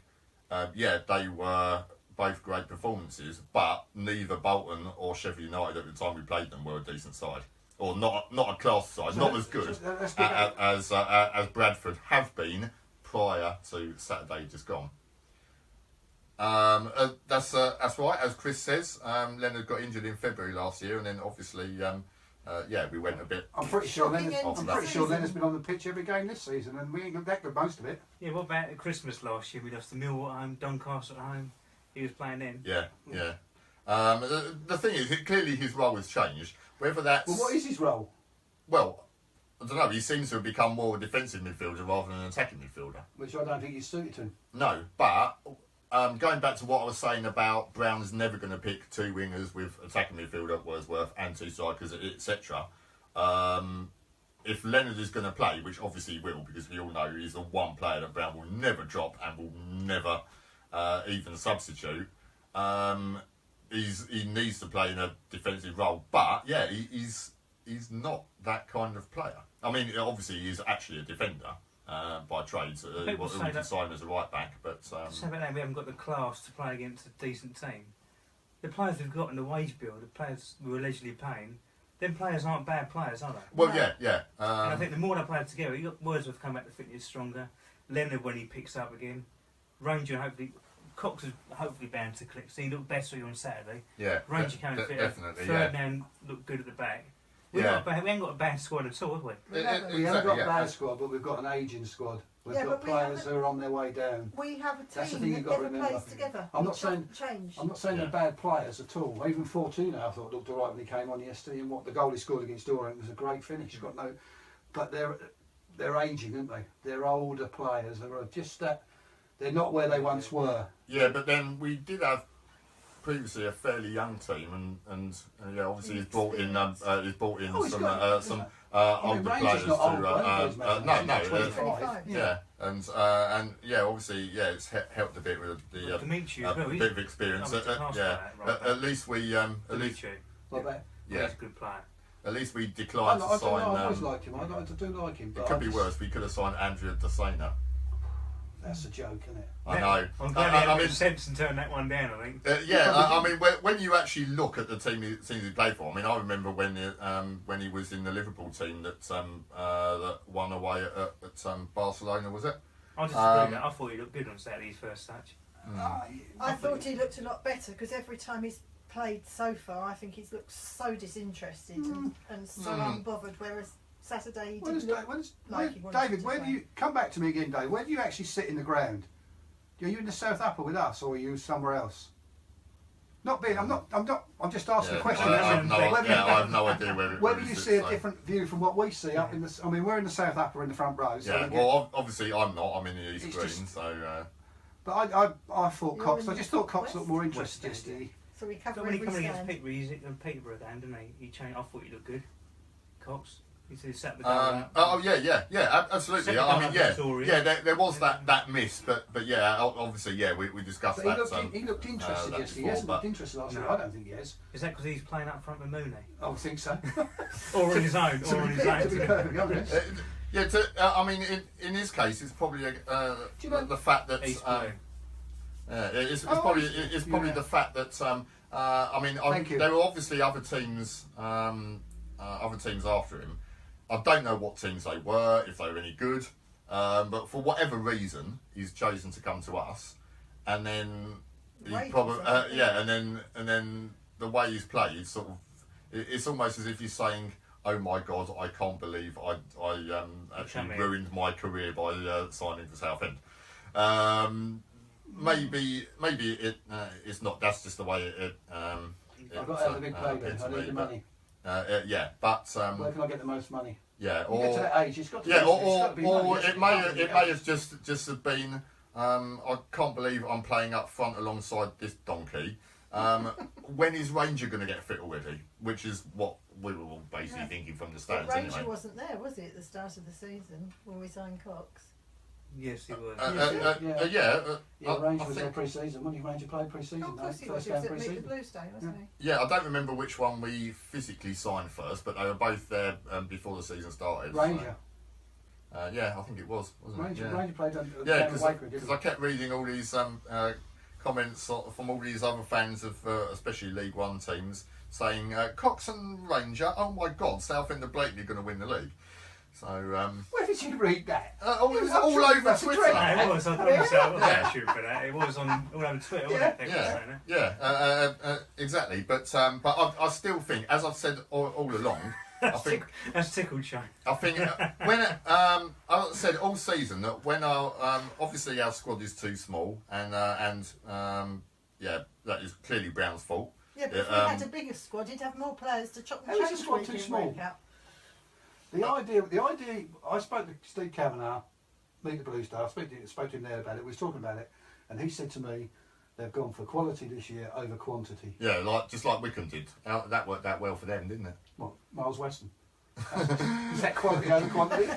Speaker 1: they were both great performances, but neither Bolton or Sheffield United at the time we played them were a decent side, or not a class side,
Speaker 2: So
Speaker 1: not as good
Speaker 2: let's get back-
Speaker 1: as Bradford have been prior to Saturday just gone. That's right, as Chris says. Leonard got injured in February last year, and then obviously, we went a bit.
Speaker 2: I'm pretty sure
Speaker 4: Shocking
Speaker 2: Leonard's,
Speaker 4: end
Speaker 2: I'm
Speaker 4: to the
Speaker 2: pretty sure
Speaker 4: season.
Speaker 2: Leonard's been on the pitch every game this season, and we ain't got that good most of it.
Speaker 3: Yeah, what about at Christmas last year? We lost to Millwall at home, Doncaster at home. He was playing then.
Speaker 1: Yeah. The thing is, clearly his role has changed. Whether that's
Speaker 2: Well, what is his role?
Speaker 1: well, I don't know. He seems to have become more a defensive midfielder rather than an attacking midfielder.
Speaker 2: Which I don't think he's suited to.
Speaker 1: No, but going back to what I was saying about Brown's never going to pick two wingers with attacking midfielder, Wordsworth, and two strikers, etc. If Leonard is going to play, which obviously he will, because we all know he's the one player that Brown will never drop and will never even substitute. He needs to play in a defensive role, but yeah, he's not that kind of player. I mean, obviously he's actually a defender by trade. So he
Speaker 3: People say
Speaker 1: can
Speaker 3: that-
Speaker 1: sign as a right back, but
Speaker 3: So about that, we haven't got the class to play against a decent team. The players we've got in the wage bill, the players we're allegedly paying, them players aren't bad players, are they?
Speaker 1: well,
Speaker 4: No.
Speaker 1: yeah.
Speaker 3: And I think the more they play together, you got Wordsworth come back to fitness stronger. Leonard when he picks up again. Ranger hopefully, Cox is hopefully bound to click. So he looked better on Saturday.
Speaker 1: yeah,
Speaker 3: Ranger came fit.
Speaker 1: definitely,
Speaker 3: Ferdinand looked good at the back. We
Speaker 1: Yeah.
Speaker 3: haven't got a bad squad at all, have we?
Speaker 2: We haven't got a bad squad, but we've got an ageing squad. We've
Speaker 4: Yeah,
Speaker 2: got
Speaker 4: but we
Speaker 2: players
Speaker 4: haven't-
Speaker 2: who are on their way down.
Speaker 4: We have a
Speaker 2: That's the
Speaker 4: team
Speaker 2: thing
Speaker 4: that
Speaker 2: you've got to
Speaker 4: never
Speaker 2: remember.
Speaker 4: plays together.
Speaker 2: I'm not
Speaker 4: We
Speaker 2: saying-
Speaker 4: can't change.
Speaker 2: I'm not saying
Speaker 1: Yeah.
Speaker 2: they're bad players at all. Even Fortuna, I thought, looked all right when he came on yesterday, and what the goal he scored against Durham was a great finish. Got no, but they're ageing, aren't they? They're older players. They're just that. They're not where they once were.
Speaker 1: Yeah, but then we did have previously a fairly young team, and obviously he's brought in
Speaker 2: Oh, he's
Speaker 1: some
Speaker 2: got-
Speaker 1: some
Speaker 2: I mean,
Speaker 1: older
Speaker 2: Rangers
Speaker 1: players
Speaker 2: not old,
Speaker 1: to
Speaker 2: Rangers, mate. Rangers
Speaker 1: no,
Speaker 2: 25.
Speaker 1: yeah, and obviously it's helped a bit with the
Speaker 3: Dimitri
Speaker 1: a
Speaker 3: as well.
Speaker 1: bit of experience.
Speaker 3: Oh, he's a class player, right.
Speaker 1: At least we at least
Speaker 3: Dimitri.
Speaker 2: Like that.
Speaker 3: He's
Speaker 1: yeah,
Speaker 3: a good player.
Speaker 1: at least we
Speaker 2: I
Speaker 1: declined to
Speaker 2: I've
Speaker 1: sign.
Speaker 2: always liked him. I do like him.
Speaker 1: It
Speaker 2: But
Speaker 1: could
Speaker 2: I
Speaker 1: be
Speaker 2: just-
Speaker 1: worse. We could have signed Andrea Desena.
Speaker 2: That's a joke, isn't it?
Speaker 1: I know.
Speaker 3: I'm glad he had
Speaker 1: I
Speaker 3: a bit
Speaker 1: mean,
Speaker 3: of sense and turned that one down, I think.
Speaker 1: I mean, when you actually look at the teams he played for, I mean, I remember when he was in the Liverpool team that won away at Barcelona, was it?
Speaker 3: I disagree with that. I thought he looked good on Saturday's first touch.
Speaker 4: I thought he looked a lot better because every time he's played so far, I think he's looked so disinterested and so unbothered. Whereas Saturday he didn't look like he wanted
Speaker 2: David,
Speaker 4: to
Speaker 2: where do
Speaker 4: play.
Speaker 2: you come back to me again, Dave? Where do you actually sit in the ground? Are you in the South Upper with us, or are you somewhere else? Not being, I'm just asking a question.
Speaker 1: I have no idea where.
Speaker 2: Whether you
Speaker 1: it sits,
Speaker 2: see a
Speaker 1: so.
Speaker 2: different view from what we see up in the. I mean, we're in the South Upper in the front row. So
Speaker 1: Yeah,
Speaker 2: we get-
Speaker 1: well, obviously I'm not. I'm in the East
Speaker 2: It's
Speaker 1: Green,
Speaker 2: just-
Speaker 1: so.
Speaker 2: but I thought
Speaker 4: You're
Speaker 2: Cox.
Speaker 4: in
Speaker 2: I just thought Cox
Speaker 4: West?
Speaker 2: looked more
Speaker 3: West
Speaker 2: interested
Speaker 3: Stand,
Speaker 2: yesterday.
Speaker 4: So we
Speaker 3: But
Speaker 4: cover
Speaker 3: when he
Speaker 4: every
Speaker 3: came against
Speaker 4: stand.
Speaker 3: Peterborough, he's in Peterborough again, didn't he? He changed. I thought he looked good. Cox. He said he sat the goal out.
Speaker 1: Absolutely.
Speaker 3: Second
Speaker 1: I mean,
Speaker 3: half
Speaker 1: yeah,
Speaker 3: Victoria.
Speaker 1: yeah. There was that miss, but yeah, obviously, yeah, we discussed
Speaker 2: But
Speaker 1: that.
Speaker 2: he looked interested
Speaker 1: that
Speaker 2: yesterday. He
Speaker 1: before,
Speaker 2: hasn't looked
Speaker 1: but-
Speaker 2: interested last
Speaker 3: No.
Speaker 2: week. I don't think he has.
Speaker 3: Is that because he's playing up front with Mooney?
Speaker 2: I would think so.
Speaker 3: Or on his own? Or on his
Speaker 2: to be
Speaker 3: own?
Speaker 2: perfectly honest.
Speaker 1: Yeah, I mean, in his case, it's probably
Speaker 2: you know-
Speaker 1: the fact that
Speaker 3: East Blue.
Speaker 1: it's
Speaker 2: Oh,
Speaker 1: probably
Speaker 2: it's-
Speaker 1: the fact that I mean,
Speaker 2: Thank you.
Speaker 1: there were obviously other teams after him. I don't know what teams they were, if they were any good, but for whatever reason, he's chosen to come to us, and then he
Speaker 4: Wages,
Speaker 1: probably
Speaker 4: I think.
Speaker 1: yeah, and then the way he's played, sort of, it's almost as if he's saying, "Oh my God, I can't believe I actually
Speaker 3: Come here.
Speaker 1: ruined my career by signing for Southend." Maybe it's not. That's just the way it.
Speaker 2: I've got to have a big
Speaker 1: appeared
Speaker 2: payday.
Speaker 1: to
Speaker 2: I need
Speaker 1: me,
Speaker 2: the
Speaker 1: but,
Speaker 2: money.
Speaker 1: yeah, but
Speaker 2: Where can I get the most money?
Speaker 1: yeah,
Speaker 2: You get to
Speaker 1: or
Speaker 2: that age, it's got to
Speaker 1: yeah,
Speaker 2: be, it's got to be money.
Speaker 1: or
Speaker 2: It's
Speaker 1: it
Speaker 2: got to be
Speaker 1: may have just have been. I can't believe I'm playing up front alongside this donkey. When is Ranger going to get fit already? Which is what we were all basically
Speaker 4: Yeah.
Speaker 1: thinking from the
Speaker 4: But
Speaker 1: stands
Speaker 4: Ranger
Speaker 1: anyway.
Speaker 4: wasn't there, was he, at the start of the season when we signed Cox?
Speaker 3: Yes, he was.
Speaker 2: Yeah, Ranger
Speaker 1: I
Speaker 2: was there
Speaker 1: think,
Speaker 2: pre-season. When did Ranger play pre-season?
Speaker 4: Oh, of course he was.
Speaker 2: First
Speaker 4: He was
Speaker 2: game
Speaker 4: at Meet the
Speaker 2: pre-season.
Speaker 4: Blues Day, wasn't
Speaker 1: yeah, I don't remember which one we physically signed first, but they were both there before the season started. so,
Speaker 2: Ranger.
Speaker 1: yeah, I think it was, wasn't
Speaker 2: Ranger,
Speaker 1: it? Yeah.
Speaker 2: Ranger played under
Speaker 1: Yeah,
Speaker 2: Waker,
Speaker 1: because I kept reading all these comments from all these other fans of especially League One teams saying Cox and Ranger, oh my God, Southend are blatantly going to win the league. So
Speaker 2: Where did you read that?
Speaker 1: it was
Speaker 2: I'm
Speaker 1: all
Speaker 2: sure
Speaker 1: over
Speaker 2: that's a
Speaker 1: Twitter.
Speaker 2: trick.
Speaker 3: No, it was. I honestly, I wasn't actually for that. It was on all over Twitter, wasn't it? They were
Speaker 1: Yeah,
Speaker 3: saying it.
Speaker 1: yeah, exactly. But I still think, as I've said all along, I think.
Speaker 3: That's tickled, Shane.
Speaker 1: I think when I said all season that when our obviously our squad is too small and yeah, that is clearly Brown's fault.
Speaker 4: Yeah, but if we had a bigger squad, you'd have more players to chop and
Speaker 2: How is
Speaker 4: change
Speaker 2: the squad
Speaker 4: week
Speaker 2: too
Speaker 4: in,
Speaker 2: small?
Speaker 4: week out.
Speaker 2: The idea. I spoke to Steve Kavanagh, Meet the Blues Day. I spoke to him there about it. We was talking about it, and he said to me, they've gone for quality this year over quantity.
Speaker 1: Yeah, just like Wickham did. That worked out well for them, didn't it?
Speaker 2: What, Miles Weston? Is that quality over quantity?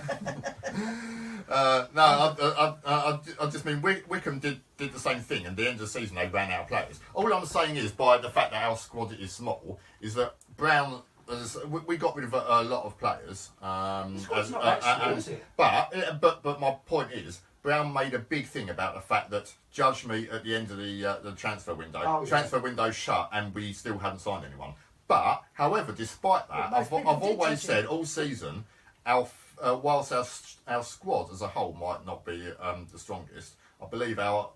Speaker 1: No, I just mean Wickham did the same thing, and at the end of the season they ran out of players. All I'm saying is, by the fact that our squad is small, is that Brown. We got rid of a lot of players.
Speaker 2: The squad's not that small, is it?
Speaker 1: But my point is, Brown made a big thing about the fact that judge me at the end of the transfer window.
Speaker 2: Oh, yeah.
Speaker 1: Transfer window shut, and we still hadn't signed anyone. But however, despite that,
Speaker 4: Well, most
Speaker 1: I've
Speaker 4: people did
Speaker 1: always
Speaker 4: judge
Speaker 1: said
Speaker 4: it.
Speaker 1: all season, whilst our squad as a whole might not be the strongest, I believe our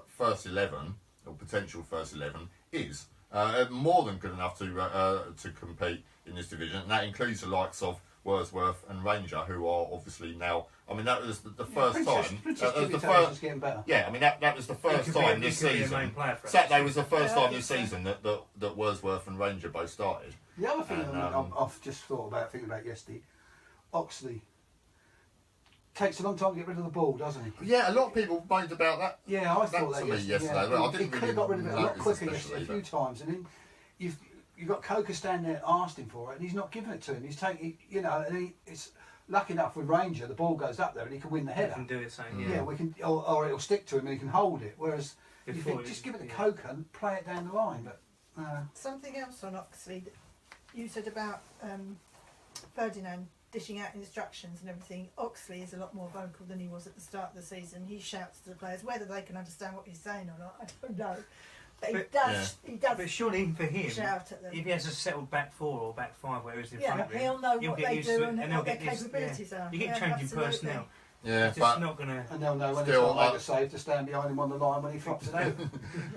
Speaker 1: first 11 or potential first 11 is more than good enough to compete in this division, and that includes the likes of Wordsworth and Ranger, who are obviously now. I mean, that was the first time.
Speaker 2: Princess
Speaker 1: That was the
Speaker 2: Tributaries
Speaker 1: first.
Speaker 2: is getting better.
Speaker 1: Yeah, I mean that was the first time this season. Saturday was the first
Speaker 4: Yeah, I
Speaker 1: time this
Speaker 4: think so.
Speaker 1: season that Wordsworth and Ranger both started.
Speaker 2: The other thing
Speaker 1: And,
Speaker 2: I've just thinking about yesterday, Oxley takes a long time to get rid of the ball, doesn't he?
Speaker 1: Yeah, a lot of people moaned about that.
Speaker 2: Yeah, I thought
Speaker 1: to
Speaker 2: that
Speaker 1: me
Speaker 2: yesterday.
Speaker 1: yesterday.
Speaker 2: Yeah.
Speaker 1: I
Speaker 2: He
Speaker 1: didn't
Speaker 2: could
Speaker 1: really
Speaker 2: have got rid of it a lot
Speaker 1: notice
Speaker 2: quicker
Speaker 1: especially,
Speaker 2: yesterday, a
Speaker 1: but-
Speaker 2: few times, and then you've got Coker standing there asking for it, and he's not giving it to him. He's taking, and it's lucky enough with Ranger, the ball goes up there and he can win the
Speaker 3: I
Speaker 2: header.
Speaker 3: can do it, saying
Speaker 2: Yeah, we can, or it'll stick to him and he can hold it. Whereas you
Speaker 3: Before
Speaker 2: think,
Speaker 3: it-
Speaker 2: just give it to
Speaker 3: yeah.
Speaker 2: Coker and play it down the line. But
Speaker 4: Something else on Oxley that you said about Ferdinand dishing out instructions and everything. Oxley is a lot more vocal than he was at the start of the season. He shouts to the players, whether they can understand what he's saying or not, I don't know. But he
Speaker 3: But-
Speaker 4: does. He does
Speaker 3: But surely even for him,
Speaker 4: shout at them.
Speaker 3: if he has a settled back four or back five, where he's in
Speaker 4: Yeah,
Speaker 3: front of him,
Speaker 4: he'll know
Speaker 3: he'll
Speaker 4: what
Speaker 3: get
Speaker 4: they
Speaker 3: used
Speaker 4: do
Speaker 3: to it,
Speaker 4: and
Speaker 3: he'll
Speaker 4: what their
Speaker 3: get used to-
Speaker 4: capabilities are.
Speaker 3: You get
Speaker 4: Yeah,
Speaker 3: changing
Speaker 4: absolutely.
Speaker 3: personnel.
Speaker 1: Yeah,
Speaker 3: It's
Speaker 1: but
Speaker 3: just not gonna.
Speaker 2: and they'll know when
Speaker 1: Still,
Speaker 2: it's got to make
Speaker 1: I-
Speaker 2: a save to stand behind him on the line when he flops it out.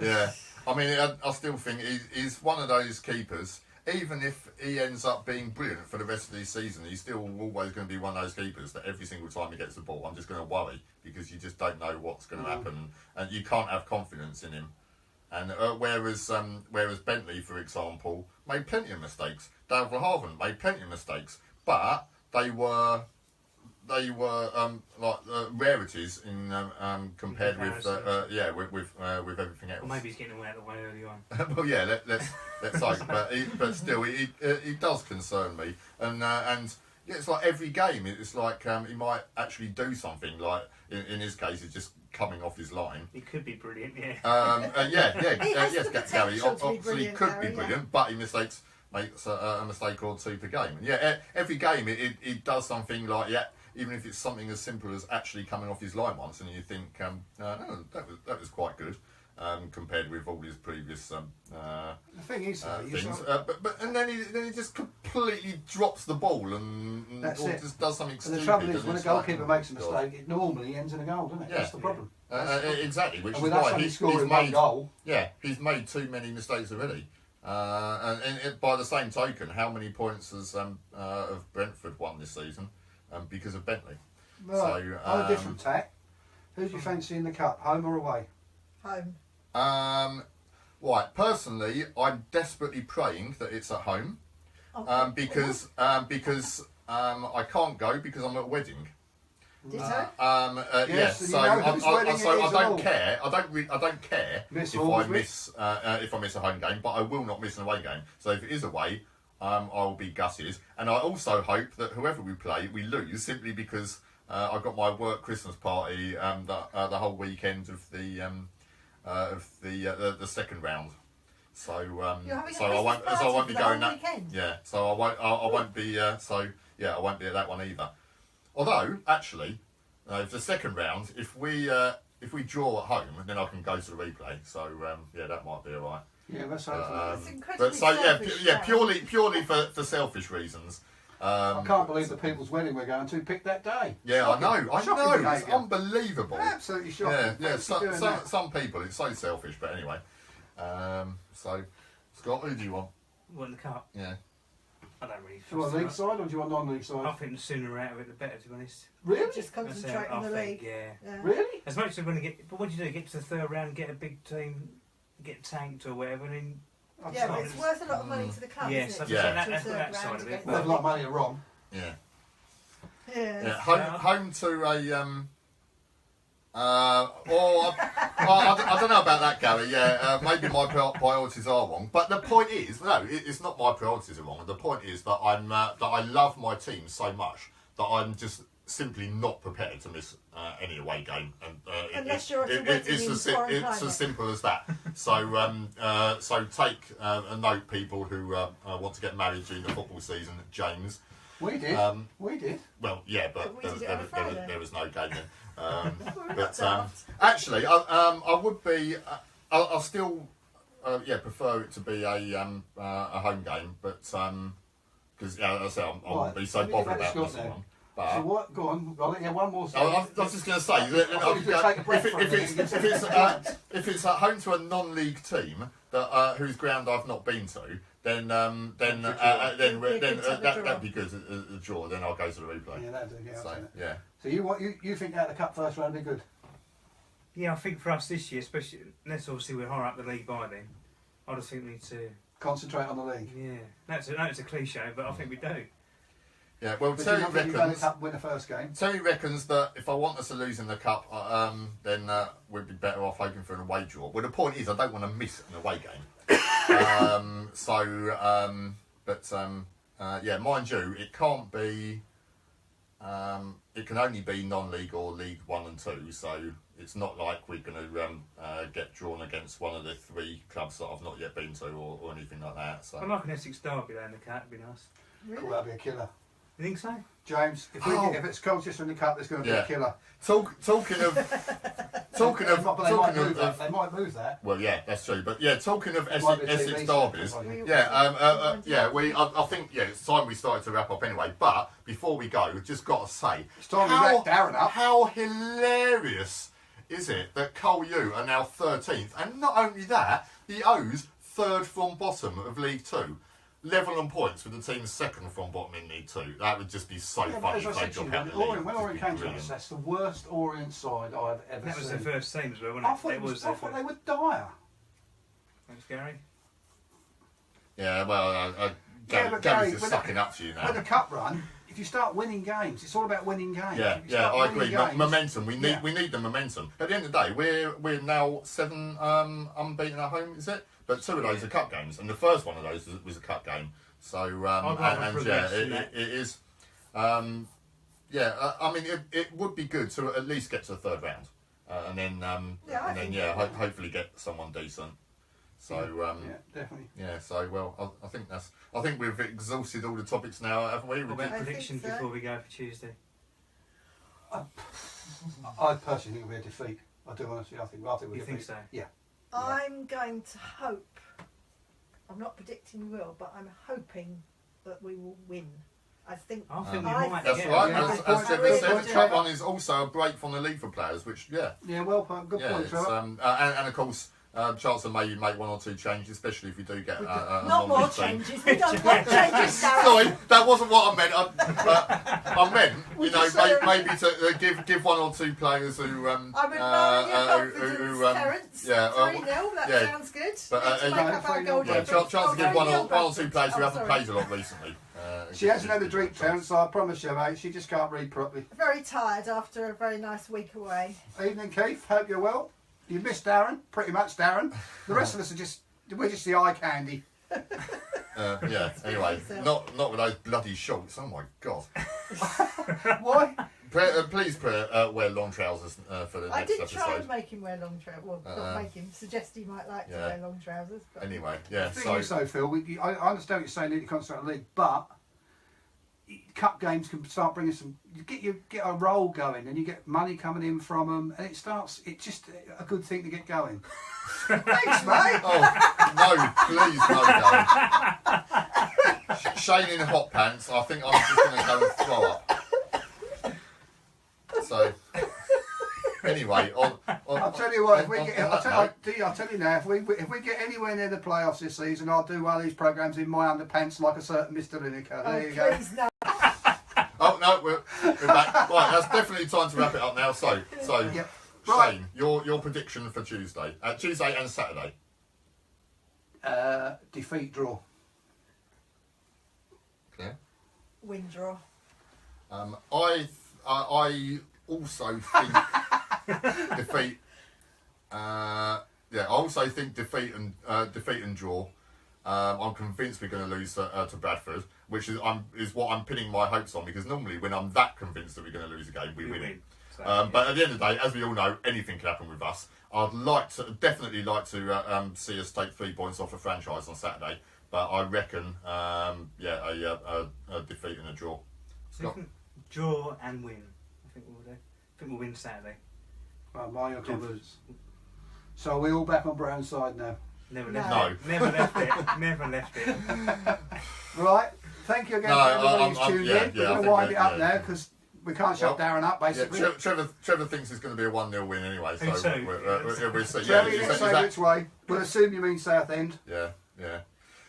Speaker 1: yeah, I mean, I still think he's one of those keepers. Even if he ends up being brilliant for the rest of the season, he's still always going to be one of those keepers that every single time he gets the ball, I'm just going to worry because you just don't know what's going to happen, and you can't have confidence in him. And whereas Bentley, for example, made plenty of mistakes. Dale Verhaven made plenty of mistakes, but they were like rarities in compared with with everything else.
Speaker 3: Or maybe he's getting away out of the way early on.
Speaker 1: Well, yeah, let's hope. But still, he does concern me, and yeah, it's like every game. It's like he might actually do something. Like in his case, it's just coming off his line.
Speaker 3: He could be brilliant, yeah.
Speaker 4: He has
Speaker 1: Yes,
Speaker 4: the
Speaker 1: Gary.
Speaker 4: potential to be
Speaker 1: Obviously,
Speaker 4: brilliant,
Speaker 1: could
Speaker 4: Gary,
Speaker 1: be
Speaker 4: yeah.
Speaker 1: brilliant, but he makes a mistake or two per game. And yeah, every game it does something like even if it's something as simple as actually coming off his line once, and you think, no, that was quite good. Compared with all his previous
Speaker 2: The thing is, though, you
Speaker 1: things,
Speaker 2: sort of-
Speaker 1: and then he just completely drops the ball and
Speaker 2: That's
Speaker 1: or
Speaker 2: it.
Speaker 1: just does something
Speaker 2: and
Speaker 1: stupid.
Speaker 2: the trouble is,
Speaker 1: and
Speaker 2: when a
Speaker 1: it's like,
Speaker 2: goalkeeper
Speaker 1: oh,
Speaker 2: makes a
Speaker 1: God.
Speaker 2: mistake, it normally ends in a goal, doesn't it?
Speaker 1: Yeah.
Speaker 2: That's the problem.
Speaker 1: Exactly, which
Speaker 2: And
Speaker 1: is
Speaker 2: with us
Speaker 1: why
Speaker 2: only
Speaker 1: he's
Speaker 2: scoring one
Speaker 1: made
Speaker 2: goal,
Speaker 1: he's made too many mistakes already. And by the same token, how many points has of Brentford won this season because of Bentley?
Speaker 2: right,
Speaker 1: So,
Speaker 2: on a different tack, who do you fancy in the cup, home or away?
Speaker 4: Home.
Speaker 1: Right, personally, I'm desperately praying that it's at home because I can't go because I'm at a wedding.
Speaker 4: Ditto.
Speaker 2: Yes, and
Speaker 1: So
Speaker 2: you know whose wedding it
Speaker 1: I
Speaker 2: is and
Speaker 1: don't
Speaker 2: all.
Speaker 1: care. I don't care
Speaker 2: Miss
Speaker 1: if
Speaker 2: Wolves
Speaker 1: I miss a home game, but I will not miss an away game. So if it is away, I'll be gutted. And I also hope that whoever we play, we lose simply because I've got my work Christmas party the whole weekend of the second round. So
Speaker 4: You're having a
Speaker 1: so I won't
Speaker 4: Christmas
Speaker 1: so I won't
Speaker 4: party
Speaker 1: be
Speaker 4: for the
Speaker 1: going
Speaker 4: whole
Speaker 1: that.
Speaker 4: weekend?
Speaker 1: Yeah, so I won't be I won't be at that one either. Although actually, if the second round, if we draw at home, then I can go to the replay. So that might be alright.
Speaker 2: Yeah, let's hope so.
Speaker 4: It's incredibly
Speaker 1: But so
Speaker 4: selfish, that.
Speaker 1: purely for selfish reasons.
Speaker 2: I can't believe the people's wedding we're going to picked that day.
Speaker 1: Yeah,
Speaker 2: Shocking.
Speaker 1: I know.
Speaker 2: Shocking
Speaker 1: It's
Speaker 2: behaviour.
Speaker 1: unbelievable.
Speaker 2: Absolutely shocking.
Speaker 1: Yeah.
Speaker 2: Fancy doing that.
Speaker 1: Some people, it's so selfish. But anyway, so Scott, who do you want?
Speaker 3: Won the cup.
Speaker 1: Yeah.
Speaker 3: I don't really.
Speaker 2: Do you want
Speaker 3: fancy
Speaker 2: league
Speaker 3: that.
Speaker 2: side or do you want non-league
Speaker 3: I
Speaker 2: side?
Speaker 3: think the sooner we're out of it, the better. To be honest.
Speaker 2: Really?
Speaker 4: Just
Speaker 3: That's
Speaker 4: concentrate
Speaker 3: how
Speaker 4: on the
Speaker 3: I think,
Speaker 4: league.
Speaker 3: Yeah.
Speaker 4: Yeah.
Speaker 2: Really?
Speaker 3: As much as when you get, but what do you do? Get to the third round, get a big team, get tanked or whatever, and then
Speaker 2: I'd
Speaker 4: Yeah,
Speaker 2: say
Speaker 4: but it's worth a lot of money to the club,
Speaker 3: Yes,
Speaker 4: isn't it?
Speaker 1: Yeah.
Speaker 3: that-
Speaker 4: To
Speaker 3: that's
Speaker 4: a
Speaker 3: that
Speaker 4: third
Speaker 3: side
Speaker 4: round
Speaker 3: of
Speaker 4: to
Speaker 3: it.
Speaker 4: go
Speaker 2: There's a lot of money at Rom.
Speaker 1: Yeah.
Speaker 4: Yeah.
Speaker 1: Yeah,
Speaker 3: Yeah.
Speaker 1: home to a I don't know about that, Gary. Yeah, maybe my priorities are wrong. But the point is, no, it's not my priorities are wrong. The point is that that I love my team so much that I'm just simply not prepared to miss any away game. And
Speaker 4: Unless you're at a wedding in foreign
Speaker 1: it's
Speaker 4: climate.
Speaker 1: as simple as that. So take a note, people who want to get married during the football season. James.
Speaker 2: We did.
Speaker 1: Um,
Speaker 2: we did.
Speaker 1: Well, yeah, but
Speaker 4: But we did it on a Friday.
Speaker 1: there was no game then.
Speaker 4: We're not
Speaker 1: But
Speaker 4: daft.
Speaker 1: actually, I would be. I'll still, prefer it to be a home game, but because as I say, I wouldn't be so
Speaker 2: Right,
Speaker 1: bothered
Speaker 2: let me
Speaker 1: about
Speaker 2: get
Speaker 1: this
Speaker 2: Scott
Speaker 1: one.
Speaker 2: So
Speaker 1: But
Speaker 2: what? Go on. I'll let you have one more.
Speaker 1: I was just going to say that
Speaker 2: I thought you were gonna take a breath for a minute and get
Speaker 1: if it's at home to a non-league team that whose ground I've not been to, then
Speaker 4: It'd be good to have a draw.
Speaker 1: that'd be good a draw. Then I'll go to the replay.
Speaker 2: Yeah, that'd do. Yeah, I'll
Speaker 1: So
Speaker 2: take that.
Speaker 1: yeah.
Speaker 2: So you think out of the cup first round would be good?
Speaker 3: yeah, I think for us this year, especially unless obviously we're higher up the league by then, I just think we need to.
Speaker 2: Concentrate on the league.
Speaker 3: Yeah, that's a cliche, but I think we do.
Speaker 1: Yeah, well,
Speaker 2: But
Speaker 1: Terry
Speaker 2: you don't think you've done the
Speaker 1: reckons.
Speaker 2: cup win the first game?
Speaker 1: Terry reckons that if I want us to lose in the cup, then we'd be better off hoping for an away draw. Well, the point is, I don't want to miss an away game. Mind you, it can't be. It can only be non-league or League 1 and 2. So it's not like we're going to get drawn against one of the three clubs that I've not yet been to or anything like that. So.
Speaker 3: I like an Essex derby there in the cup. It'd be nice.
Speaker 2: Cool,
Speaker 4: Really?
Speaker 2: that'd be a killer.
Speaker 3: You think so?
Speaker 2: James, if it's Colchester in the cup, there's going to be
Speaker 1: Yeah.
Speaker 2: a killer.
Speaker 1: Talking of
Speaker 2: But they might move that. They might move that.
Speaker 1: well, yeah, that's true. But yeah, talking of
Speaker 2: It might be a
Speaker 1: Essex
Speaker 2: TV
Speaker 1: derbies,
Speaker 2: series.
Speaker 1: I think it's time we started to wrap up anyway. But before we go, we've just got to say,
Speaker 2: It's time we wrap Darren up.
Speaker 1: How hilarious is it that Cole U are now 13th, and not only that, the O's third from bottom of League 2. Level on points with the team's second from bottom in League 2. That would just be so
Speaker 2: Yeah, but
Speaker 1: funny
Speaker 2: as I
Speaker 1: if they
Speaker 2: said to you,
Speaker 1: drop out the
Speaker 2: when
Speaker 1: league.
Speaker 2: Orient
Speaker 1: It'd be
Speaker 2: came to
Speaker 1: brilliant.
Speaker 2: us, that's the worst Orient side I've ever
Speaker 3: That was
Speaker 2: seen.
Speaker 3: their first team as well, wasn't it?
Speaker 2: I thought, I thought they were dire.
Speaker 3: Thanks, Gary.
Speaker 1: Yeah, well,
Speaker 2: Yeah,
Speaker 1: Gary's
Speaker 2: but Gary,
Speaker 1: just
Speaker 2: when
Speaker 1: sucking up to you now.
Speaker 2: When the cup run, if you start winning games, it's all about winning games.
Speaker 1: Yeah,
Speaker 2: If you
Speaker 1: yeah,
Speaker 2: start
Speaker 1: I
Speaker 2: winning
Speaker 1: agree.
Speaker 2: games-
Speaker 1: Momentum.
Speaker 2: Yeah.
Speaker 1: We need the momentum. At the end of the day, we're now 7 unbeaten at home, is it? But 2 of those are cup games, and the first one of those was a cup game. So
Speaker 3: I'd rather progress than
Speaker 1: it
Speaker 3: that.
Speaker 1: is. It would be good to at least get to the third round, and then hopefully get someone decent. So
Speaker 2: yeah, definitely.
Speaker 1: I think we've exhausted all the topics now, haven't we?
Speaker 3: What about
Speaker 4: I think
Speaker 3: predictions
Speaker 4: so.
Speaker 3: before we go for Tuesday?
Speaker 2: I personally think it'll be a defeat. I do honestly. I think we'll
Speaker 3: You think so?
Speaker 2: Yeah.
Speaker 4: I'm going to hope. I'm not predicting we will, but I'm hoping that we will win. I think.
Speaker 3: I think we
Speaker 4: I
Speaker 3: might.
Speaker 1: That's
Speaker 3: get
Speaker 1: right.
Speaker 3: it.
Speaker 2: Yeah,
Speaker 1: As
Speaker 2: good point.
Speaker 1: Trevor
Speaker 4: Really
Speaker 1: said,
Speaker 4: good
Speaker 1: the
Speaker 4: point.
Speaker 1: club one is also a break from the league for players, which
Speaker 2: Yeah, well, good
Speaker 1: yeah,
Speaker 2: point,
Speaker 1: it's,
Speaker 2: Trevor.
Speaker 1: and of course, chances may you make one or two changes, especially if you do get a
Speaker 4: not more
Speaker 1: non-league team.
Speaker 4: changes. We don't want changes, Darren.
Speaker 1: Sorry, that wasn't what I meant. I meant,
Speaker 4: Would
Speaker 1: you know,
Speaker 4: you say-
Speaker 1: maybe to give one or two players who
Speaker 4: I would rather your confidence, Terence.
Speaker 1: yeah,
Speaker 4: 3-0, that
Speaker 1: yeah.
Speaker 4: sounds good.
Speaker 1: But,
Speaker 4: Need to
Speaker 1: no,
Speaker 4: make up our
Speaker 2: 3-0,
Speaker 4: goal
Speaker 1: yeah,
Speaker 4: difference.
Speaker 1: chance to give one or two players who
Speaker 4: Oh,
Speaker 1: haven't
Speaker 4: sorry.
Speaker 1: played a lot recently.
Speaker 2: She hasn't had a drink, Terence, so I promise you, mate. She just can't read properly.
Speaker 4: Very tired after a very nice week away.
Speaker 2: Evening, Keith. Hope you're well. You missed Darren, pretty much, Darren. The rest of us we're just the eye candy.
Speaker 1: Yeah. Anyway, not with those bloody shorts. Oh my god.
Speaker 2: Why?
Speaker 1: Please wear long trousers for the
Speaker 4: I
Speaker 1: next
Speaker 4: did
Speaker 1: episode.
Speaker 4: try and make him wear long trousers. Well, not make him, suggest he might like to
Speaker 1: Yeah.
Speaker 4: wear long trousers. But
Speaker 1: Anyway, yeah.
Speaker 2: The thing is, though, Phil, I understand what you're saying, need to concentrate on the league, but cup games can start bringing some. You get a roll going, and you get money coming in from them, and it's just a good thing to get going. Thanks, mate.
Speaker 1: Oh no! Please no, Darren. Shane in hot pants. I think I'm just going to go and throw up. So anyway,
Speaker 2: I'll tell you what. If we
Speaker 1: on
Speaker 2: get,
Speaker 1: that
Speaker 2: I'll tell you now. If we get anywhere near the playoffs this season, I'll do one of these programs in my underpants like a certain Mr. Lineker. There you go.
Speaker 4: please no.
Speaker 1: Oh no, we're back. Right, that's definitely time to wrap it up now. So
Speaker 2: Yep. Right.
Speaker 1: Shane, your prediction for Tuesday and Saturday.
Speaker 2: Defeat, draw.
Speaker 1: Yeah.
Speaker 4: Win draw.
Speaker 1: I also think defeat. I also think defeat and draw. I'm convinced we're going to lose to Bradford, which is what I'm pinning my hopes on, because normally when I'm that convinced that we're going to lose a game, we win it.
Speaker 3: So,
Speaker 1: But at the end of the day, as we all know, anything can happen with us. I'd definitely like to see us take 3 points off the franchise on Saturday. But I reckon, a defeat and a draw.
Speaker 3: So draw and win. I think we'll do. I think we'll win Saturday.
Speaker 2: Well, my confidence. So are we all back on Brown's side now?
Speaker 3: Never
Speaker 4: No.
Speaker 3: left
Speaker 1: No.
Speaker 3: it. Never left it. Never left it.
Speaker 2: Right. Thank you again
Speaker 1: No,
Speaker 2: for everybody who's
Speaker 1: I'm-
Speaker 2: tuned
Speaker 1: yeah,
Speaker 2: in.
Speaker 1: yeah,
Speaker 2: We're
Speaker 1: I
Speaker 2: going to
Speaker 1: think
Speaker 2: wind
Speaker 1: that-
Speaker 2: it up
Speaker 1: yeah.
Speaker 2: now because we can't shut Darren up,
Speaker 1: Yeah,
Speaker 2: basically.
Speaker 1: Trevor thinks it's going to be a 1-0 win anyway.
Speaker 3: Who
Speaker 1: So
Speaker 3: too?
Speaker 1: we'll see.
Speaker 2: Trevor,
Speaker 1: Yeah,
Speaker 2: you didn't
Speaker 1: is
Speaker 2: say
Speaker 1: that-
Speaker 2: which way. We'll assume you mean Southend.
Speaker 1: yeah.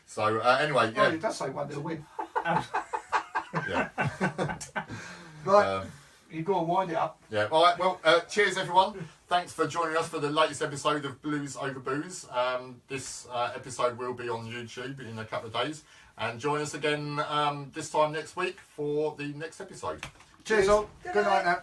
Speaker 1: So anyway,
Speaker 2: Oh,
Speaker 1: yeah,
Speaker 2: it does say 1-0 win.
Speaker 1: yeah.
Speaker 2: Right. You go and wind it up.
Speaker 1: Yeah. All right. Well, cheers, everyone. Thanks for joining us for the latest episode of Blues Over Booze. This episode will be on YouTube in a couple of days, and join us again this time next week for the next episode.
Speaker 2: Cheers all.
Speaker 4: Good
Speaker 2: Good night
Speaker 4: night.
Speaker 2: now.